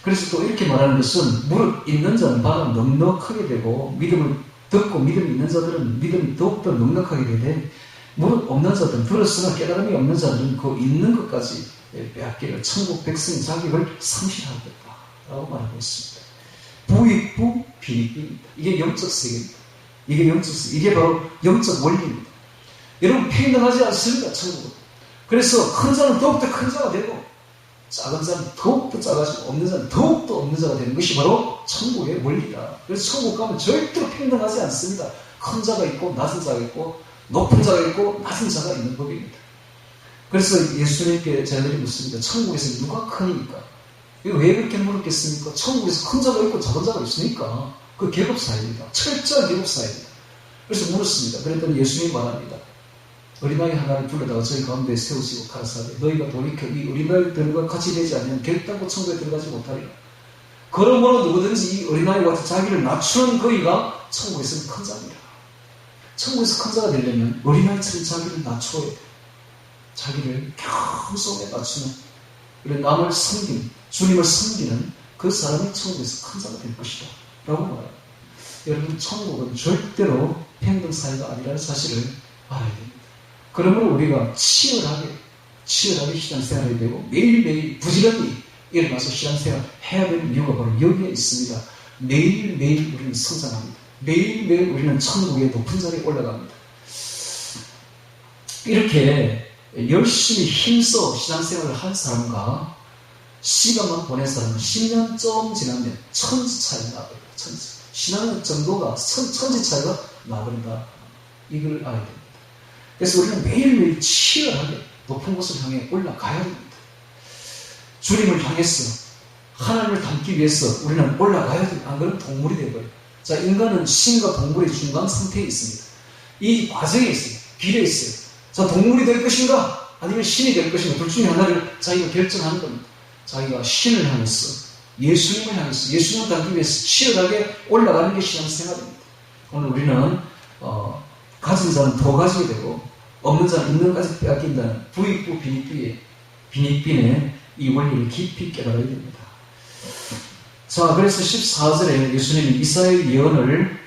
그래서 또 이렇게 말하는 것은 무릇 있는 자는 받아 넉넉하게 되고 믿음을 듣고 믿음이 있는 자들은 믿음이 더욱더 넉넉하게 되되 무릇 없는 자들은 들었으나 깨달음이 없는 자들은 그 있는 것까지 빼앗기를 천국 백성의 자격을 상실하겠다 라고 말하고 있습니다. 부익부 빈익빈입니다. 이게 영적 세계입니다. 이게 영적 세계. 이게 바로 영적 원리입니다. 여러분 평등하지 않습니다. 천국은. 그래서 큰 자는 더욱더 큰 자가 되고 작은 자는 더욱더 작아지고 없는 자는 더욱더 없는 자가 되는 것이 바로 천국의 원리다. 그래서 천국 가면 절대로 평등하지 않습니다. 큰 자가 있고 낮은 자가 있고 높은 자가 있고 낮은 자가 있는 법입니다. 그래서 예수님께 제자들이 묻습니다. 천국에서 누가 크니까? 왜 그렇게 물었겠습니까? 천국에서 큰 자가 있고 작은 자가 있으니까 그 계급 사회입니다. 철저한 계급 사회입니다. 그래서 물었습니다. 그랬더니 예수님이 말합니다. 어린아이 하나를 불러다가 저희 가운데 세우시고 가라사대 너희가 돌이켜 이 어린아이들과 같이 되지 않으면 결단코 천국에 들어가지 못하리라. 그러므로 누구든지 이 어린아이와 자기를 낮추는 그이가 천국에서는 큰 자입니다. 천국에서 큰 자가 되려면 어린아이처럼 자기를 낮춰야 돼. 자기를 겸손에 낮추는 그래 남을 섬기는 주님을 섬기는 그 사람이 천국에서 큰 자가 될 것이다 라고 말해요. 여러분 천국은 절대로 평등사회가 아니라는 사실을 알아야 됩니다. 그러므로 우리가 치열하게 신앙생활을 되고 매일매일 부지런히 일어나서 신앙생활 해야 되는 이유가 바로 여기에 있습니다. 매일매일 우리는 성장합니다. 매일매일 우리는 천국의 높은 자리에 올라갑니다. 이렇게 열심히 힘써 신앙생활을 한 사람과 시간만 보낸 사람은 10년 좀 지나면 천지 차이가 나버립니다. 신앙의 정도가 천지 차이가 나버린다. 이걸 알아야 됩니다. 그래서 우리는 매일매일 치열하게 높은 곳을 향해 올라가야 됩니다. 주님을 향해서 하나님을 닮기 위해서 우리는 올라가야 됩니다. 안 그러면 동물이 되어버려요. 자, 인간은 신과 동물의 중간 상태에 있습니다. 이 과정에 있어요. 길에 있어요. 자, 동물이 될 것인가? 아니면 신이 될 것인가? 둘 중에 하나를 자기가 결정하는 겁니다. 자기가 신을 향해서, 예수님을 향해서, 예수님을 닮기 위해서 치열하게 올라가는 게 신앙생활입니다. 오늘 우리는, 가진 자는 더 가지게 되고, 없는 자는 있는 것까지 빼앗긴다는 부익부 빈익빈의 이 원리를 깊이 깨달아야 됩니다. 자, 그래서 14절에 예수님이 이사야의 예언을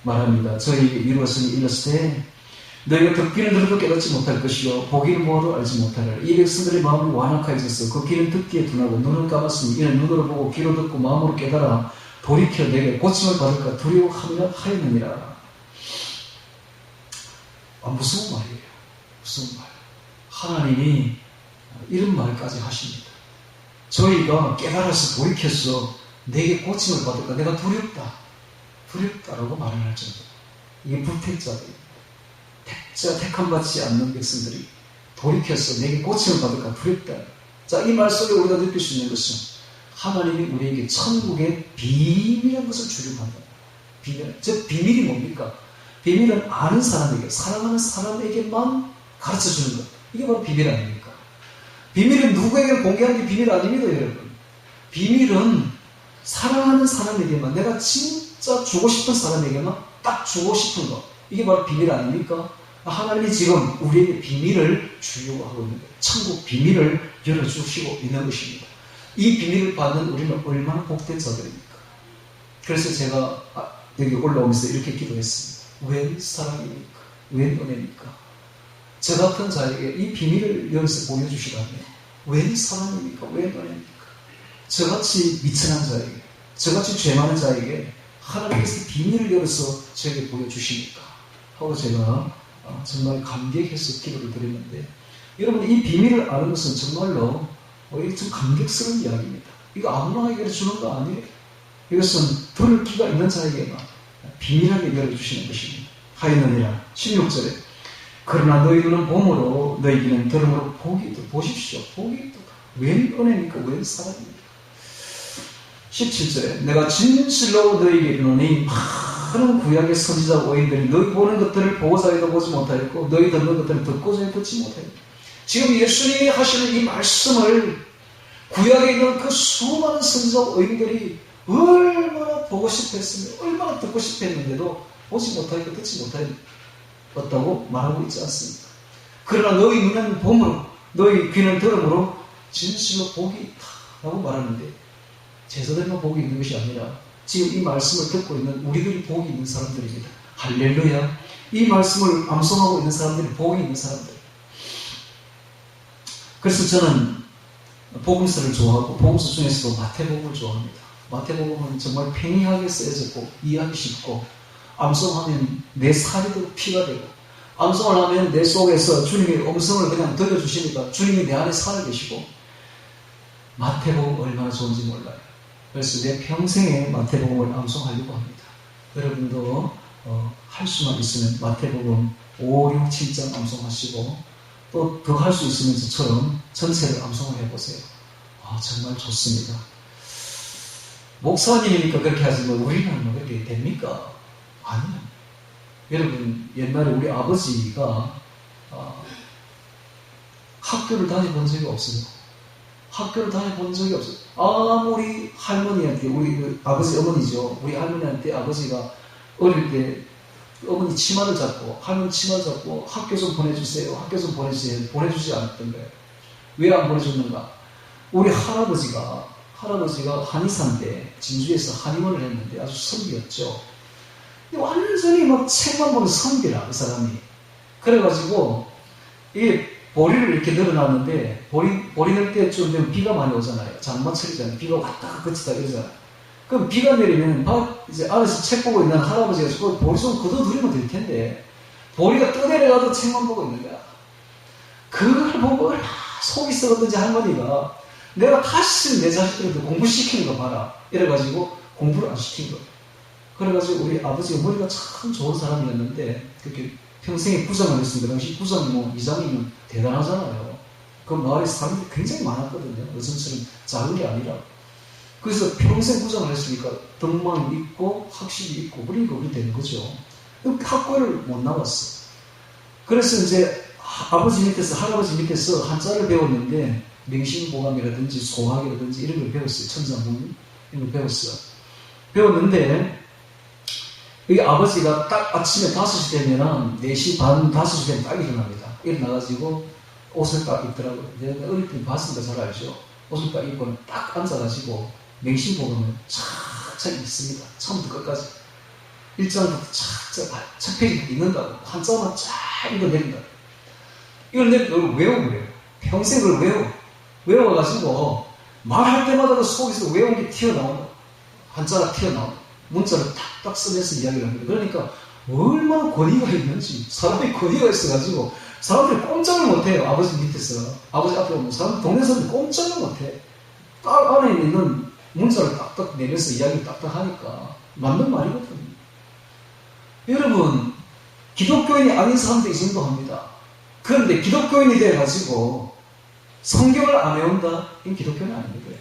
말합니다. 저희에게 이루었으니 일렀을 때 너희가 듣기는 들어도 깨닫지 못할 것이요 보기는 보아도 알지 못하리라. 이 백성들의 마음이 완악하여졌어. 그 귀는 듣기에 둔하고 눈은 감았으니 이는 눈으로 보고 귀로 듣고 마음으로 깨달아 돌이켜 내게 고침을 받을까 두려워하느라 하였느니라. 무서운 말이에요. 무서운 말. 하나님이 이런 말까지 하십니다. 저희가 깨달아서 돌이켜서 내게 고침을 받을까 내가 두렵다라고 말을 할 정도. 이게 불택자들입니다. 택함 받지 않는 백성들이 돌이켜서 내게 고침을 받을까 두렵다. 자, 이 말 속에 우리가 느낄 수 있는 것은 하나님이 우리에게 천국의 비밀한 것을 주려고 한다. 즉 비밀이 뭡니까? 비밀은 아는 사람에게, 사랑하는 사람에게만 가르쳐 주는 것. 이게 바로 비밀 아닙니까? 비밀은 누구에게 공개하는 게 비밀 아닙니다, 여러분. 비밀은 사랑하는 사람에게만, 내가 진짜 주고 싶은 사람에게만 딱 주고 싶은 것. 이게 바로 비밀 아닙니까? 하나님이 지금 우리에게 비밀을 주려고 하고 있는 거예요. 천국 비밀을 열어주시고 있는 것입니다. 이 비밀을 받는 우리는 얼마나 복된 자들입니까? 그래서 제가 여기 올라오면서 이렇게 기도했습니다. 웬 사랑입니까? 웬 은혜입니까? 저 같은 자에게 이 비밀을 여기서 보여주시다면 웬 사랑입니까? 웬 은혜입니까? 저같이 미천한 자에게, 저같이 죄 많은 자에게 하나님께서 비밀을 열어서 저에게 보여주십니까? 하고 제가 정말 감격해서 기도를 드렸는데, 여러분 이 비밀을 아는 것은 정말로 이게 좀 감격스러운 이야기입니다. 이거 아무나에게 주는 거 아니에요. 이것은 들을 기가 있는 자에게만 비밀하게 열어주시는 것입니다. 하였느니라. 16절에 그러나 너희 눈은 봄으로 너희 귀는 들음으로 보십시오. 복이 있도다. 웬 은혜입니까? 웬 사랑입니까? 17절에 내가 진실로 너희에게 이르노니 많은 구약의 선지자 오인들이 너희 보는 것들을 보고자기도 보지 못하였고 너희 듣는 것들을 듣고자기도 듣지 못하였고, 지금 예수님이 하시는 이 말씀을 구약에 있는 그 수많은 선지자 오인들이 얼마나 보고 싶었으며 얼마나 듣고 싶었는데도 보지 못하였고 듣지 못하였다고 말하고 있지 않습니까? 그러나 너희 눈은 봄으로 너희 귀는 들음으로 진실로 복이 있다 라고 말하는데, 제자들만 복이 있는 것이 아니라 지금 이 말씀을 듣고 있는 우리들이 복이 있는 사람들입니다. 할렐루야. 이 말씀을 암송하고 있는 사람들이 복이 있는 사람들. 그래서 저는 복음서를 좋아하고 복음서 중에서도 마태복음을 좋아합니다. 마태복음은 정말 팽이하게 쓰여졌고 이해하기 쉽고, 암송하면 내 살이 더 피가 되고, 암송을 하면 내 속에서 주님의 음성을 그냥 들려주시니까 주님이 내 안에 살아계시고, 마태복음 얼마나 좋은지 몰라요. 그래서 내 평생에 마태복음을 암송하려고 합니다. 여러분도 할 수만 있으면 마태복음 5, 6, 7장 암송하시고, 또 더 할 수 있으면 저처럼 전체를 암송을 해보세요. 정말 좋습니다. 목사님이니까 그렇게 하지만 우리는 그렇게 됩니까? 아니요. 여러분, 옛날에 우리 아버지가 학교를 다녀본 적이 없어요. 학교를 다녀본 적이 없어요. 아무리 할머니한테, 우리 그 아버지, 어머니죠. 우리 할머니한테 아버지가 어릴 때 어머니 치마를 잡고, 할머니 치마를 잡고 학교 좀 보내주세요. 학교 좀 보내주세요. 보내주지 않았던 거예요. 왜 안 보내줬는가? 우리 할아버지가 한의사인데, 진주에서 한의원을 했는데 아주 선비였죠. 완전히 막 책만 보는 선비라, 그 사람이. 그래가지고, 이게 보리를 이렇게 늘어놨는데, 보리 넣을 때쯤 되면 비가 많이 오잖아요. 장마철이잖아요. 비가 왔다가 그치다 이러잖아요. 그럼 비가 내리면, 이제 아래서 책 보고 있는 할아버지가 그 보리 좀 걷어들이면 될 텐데, 보리가 떠내려가도 책만 보고 있는 거야. 그걸 보고 속이 썩었던지 할머니가, 내가 다시 내 자식들한테 공부시키는 거 봐라. 이래가지고 공부를 안 시킨 거예요. 그래가지고 우리 아버지가 머리가 참 좋은 사람이었는데, 그렇게 평생에 부장을 했으니까, 당시 부장 이장이면 대단하잖아요. 그 마을에 사람들이 굉장히 많았거든요. 요즘처럼 작은 게 아니라. 그래서 평생 부장을 했으니까 덕망이 있고 학식이 있고 그러니까 그렇게 되는 거죠. 학교를 못 나왔어. 그래서 이제 아버지 밑에서, 할아버지 밑에서 한자를 배웠는데, 맹신보감이라든지 소학이라든지 이런 걸 배웠어요. 천자문 이런 걸 배웠어요. 배웠는데 여기 아버지가 딱 아침에 5시 되면 4시 반, 5시 되면 딱 일어납니다. 일어나가지고 옷을 딱 입더라고요. 내가 어릴 때 봤으니까 잘 알죠. 옷을 딱 입고 딱 앉아가지고 맹신보감을 착착 읽습니다. 처음부터 끝까지. 1장부터 착착 첫 페이지 읽는다고. 한자만 쫙 읽어내린다. 이걸 내가 외우고 그래요. 평생 그걸 외워가지고 말할 때마다 그 속에서 외운 게 튀어나온다. 한자가 튀어나온다. 문자를 탁탁 쓰면서 이야기를 합니다. 그러니까 얼마나 권위가 있는지, 사람이 권위가 있어가지고 사람들이 꼼짝을 못해요. 아버지 밑에서. 아버지 앞에 오면 사람, 동네 사람들이 꼼짝을 못해. 딱 안에 있는 문자를 딱딱 내면서 이야기를 딱딱 하니까 맞는 말이거든요. 여러분, 기독교인이 아닌 사람도 이 정도 합니다. 그런데 기독교인이 돼가지고 성경을 안 외운다? 이건 기독교는 아닙니다.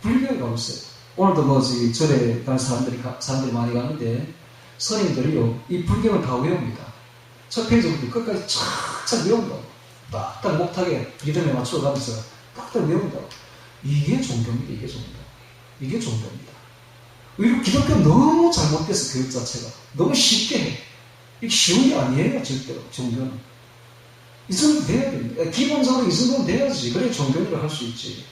불교에 가보세요. 오늘도 절에 가는 사람들이 많이 가는데, 선임들이요, 이 불경을 다 외웁니다. 첫 페이지부터 끝까지 착착 외운다고. 딱딱 목탁에 리듬에 맞춰 가면서 딱딱 외운다고. 이게 종교입니다. 이게 종교입니다. 오히려 기독교는 너무 잘못돼서 교육 자체가. 너무 쉽게 해. 이게 쉬운 게 아니에요, 절대로. 종교는. 이 정도 돼야 됩니다. 기본적으로 이 정도는 돼야지. 그래야 종교를 할 수 있지.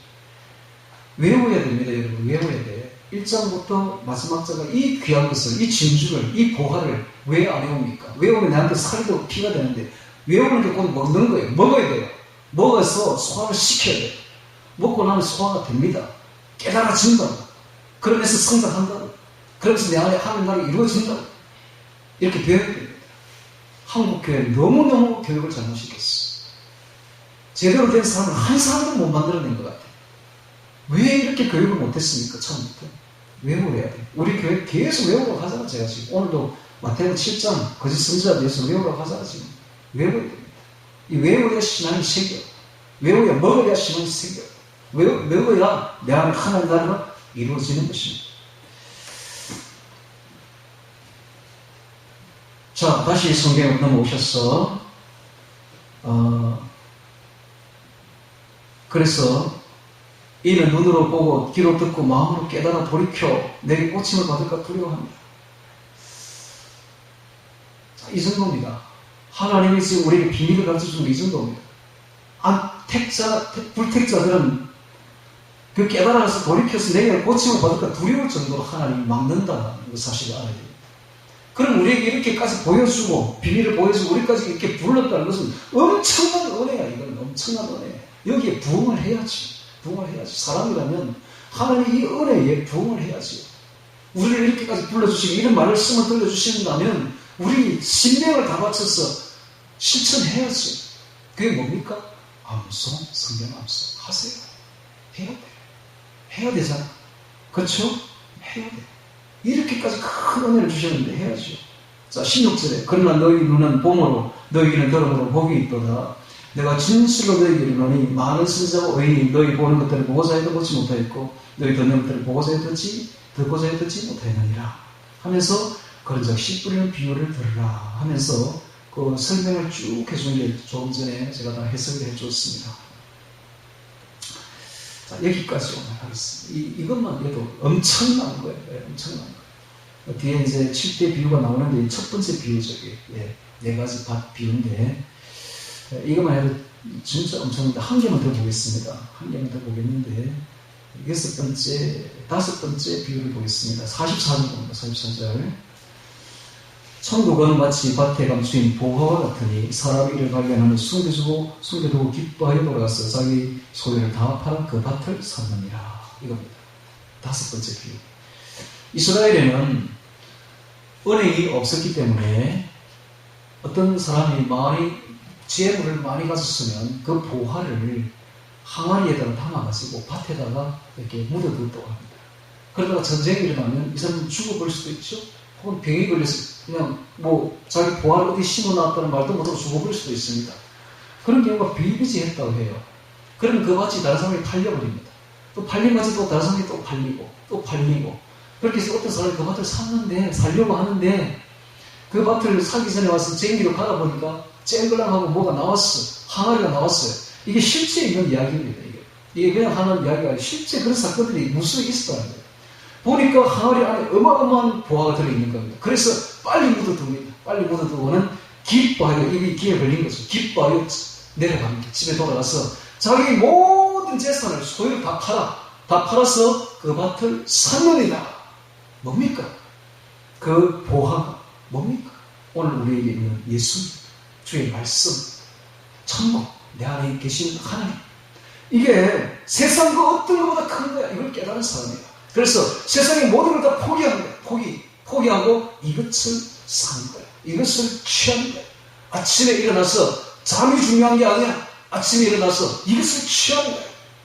외워야 됩니다, 여러분. 외워야 돼. 1장부터 마지막 자가 이 귀한 것을, 이 진주를, 이 보화를 왜 안 외웁니까? 외우면 나한테 살도 피가 되는데, 외우는 게 곧 먹는 거예요. 먹어야 돼요. 먹어서 소화를 시켜야 돼요. 먹고 나면 소화가 됩니다. 깨달아진다고. 그러면서 성장한다고. 그러면서 내 안에 하늘나라가 이루어진다고. 이렇게 배워야 됩니다. 한국교회는 너무너무 교육을 잘못시켰어. 제대로 된 사람을 한 사람도 못 만들어낸 것 같아요. 왜 이렇게 교육을 못했습니까? 처음부터. 외워야 돼. 우리 교회 계속 외우러 가잖아, 제가 지금. 오늘도 마태복음 7장 거짓 선지자에 대해서 외우러 가잖아, 지금. 외워야 됩니다. 이 외워야 신앙이 생겨. 외워야 먹어야 신앙이 생겨. 외워야 내 안에 하나님 나라가 이루어지는 것입니다. 자, 다시 성경에 넘어오셔서, 그래서, 이는 눈으로 보고, 귀로 듣고, 마음으로 깨달아 돌이켜, 내게 고침을 받을까 두려워합니다. 자, 이 정도입니다. 하나님이 지금 우리에게 비밀을 가르쳐주는 게 이 정도입니다. 불택자들은 그 깨달아서 돌이켜서 내게 고침을 받을까 두려울 정도로 하나님이 막는다는 사실을 알아야 됩니다. 그럼 우리에게 이렇게까지 보여주고 비밀을 보여주고 우리까지 이렇게 불렀다는 것은 엄청난 은혜야. 이건 엄청난 은혜야. 여기에 부응을 해야지. 사람이라면 하나님이 이 은혜에 부응을 해야지. 우리를 이렇게까지 불러주시고 이런 말씀을 들려주신다면 우리 신명을 다 바쳐서 실천해야지. 그게 뭡니까? 암송, 성경 암송 하세요. 해야 돼. 해야 되잖아. 그렇죠? 해야 돼. 이렇게까지 큰 은혜를 주셨는데 해야죠. 자, 16절에 그러나 너희 눈은 봄으로 너희 귀는 들음으로 복이 있도다. 내가 진실로 너희에게 이르노니 많은 선지자와 의인이 너희 보는 것들을 보고자 해도 보지 못하였고 너희 듣는 것들을 보고자 해도 듣고자 해도 듣지 못하였느니라 하면서 그런 즉 씨 뿌리는 비유를 들으라 하면서 그 설명을 쭉 해준 게 조금 전에 제가 다 해석을 해줬습니다. 자, 여기까지 오늘 하겠습니다. 이것만 해도 엄청난 거예요. 엄청난 거예요. 뒤에 이제 7대 비유가 나오는데 첫 번째 비유죠. 네 가지 밭 비유인데 이것만 해도 진짜 엄청납니다. 한 개만 더 보겠습니다. 한 개만 더 보겠는데 다섯 번째 비유를 보겠습니다. 44절 봅니다. 44절. 천국은 마치 밭에 감추인 보화와 같으니 사람이 이를 발견하면 숨겨두고 기뻐하여 돌아가서 자기 소유를 다 팔아 그 밭을 샀느니라. 이겁니다. 다섯 번째 비유. 이스라엘에는 은행이 없었기 때문에 어떤 사람이 재물을 많이 가졌으면 그 보화를 항아리에다가 담아가지고 밭에다가 이렇게 묻어두었다고 합니다. 그러다가 전쟁이 일어나면 이 사람은 죽어버릴 수도 있죠. 혹은 병이 걸려서 그냥 자기 보화를 어디 심어놨다는 말도 못하고 죽어버릴 수도 있습니다. 그런 경우가 비일비재했다고 해요. 그러면 그 밭이 다른 사람이 팔려버립니다. 또 팔린 밭이 또 다른 사람이 또 팔리고 그렇게 해서 어떤 사람이 그 밭을 살려고 하는데 그 밭을 사기 전에 와서 쟁기로 갈아보니까 쨍글랑하고 뭐가 나왔어. 항아리가 나왔어요. 이게 실제 있는 이야기입니다. 이게 그냥 하는 이야기가 아니라 실제 그런 사건들이 무수히 있었다는 거예요. 보니까 항아리 안에 어마어마한 보화가 들어있는 겁니다. 그래서 빨리 묻어둡니다. 빨리 묻어두고는 기뻐하여, 입이 귀에 걸린 거죠. 기뻐하여 내려갑니다. 집에 돌아가서 자기 모든 재산을 소유를 다 팔아서 그 밭을 샀느니라. 뭡니까? 그 보화가 뭡니까? 오늘 우리에게 있는 예수, 주의 말씀, 천국, 내 안에 계신 하나님. 이게 세상 그 어떤 것보다 큰 거야. 이걸 깨달은 사람이야. 그래서 세상의 모든 걸 다 포기하는 거야. 포기하고 이것을 사는 거야. 이것을 취하는 거야. 아침에 일어나서 잠이 중요한 게 아니야. 아침에 일어나서 이것을 취하는 거야.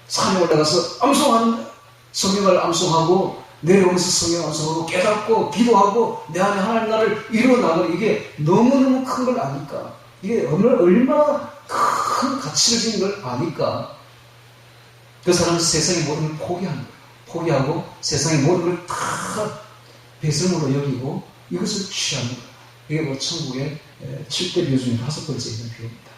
산에 올라가서 암송하는 거야. 성경을 암송하고 내려오면서 성경 암송하고 깨닫고 기도하고 내 안에 하나님 나를 이루어나가는 이게 너무너무 큰 걸 아니까. 이게 얼마나 큰 가치를 지닌 걸 아니까. 그 사람은 세상의 모든 걸 포기하는 거예요. 포기하고 세상의 모든 걸 다 배설물로 여기고 이것을 취하는 거예요. 이게 천국의 7대 비유 중에 다섯 번째 있는 비유입니다.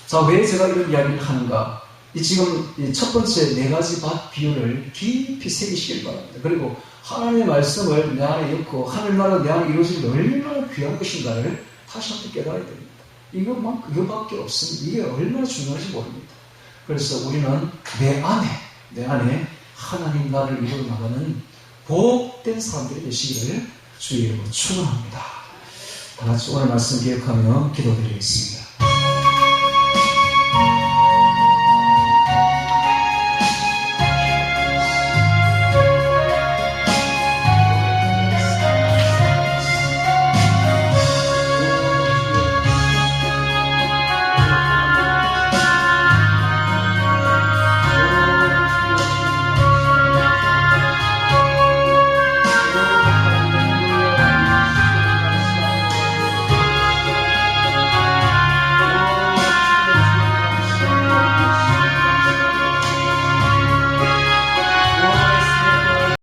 자, 왜 제가 이런 이야기를 하는가? 지금 첫 번째 네 가지 밭 비유를 깊이 새기시길 바랍니다. 그리고 하나님의 말씀을 내 안에 넣고 하늘나라 내 안에 이루어지는 게 얼마나 귀한 것인가를 다시 한번 깨달아야 됩니다. 이것밖에 없습니다. 이게 얼마나 중요한지 모릅니다. 그래서 우리는 내 안에 하나님 나라를 이루어 나가는 복된 사람들이 되시기를 주의 이름으로 축원합니다. 다 같이 오늘 말씀 기억하며 기도드리겠습니다.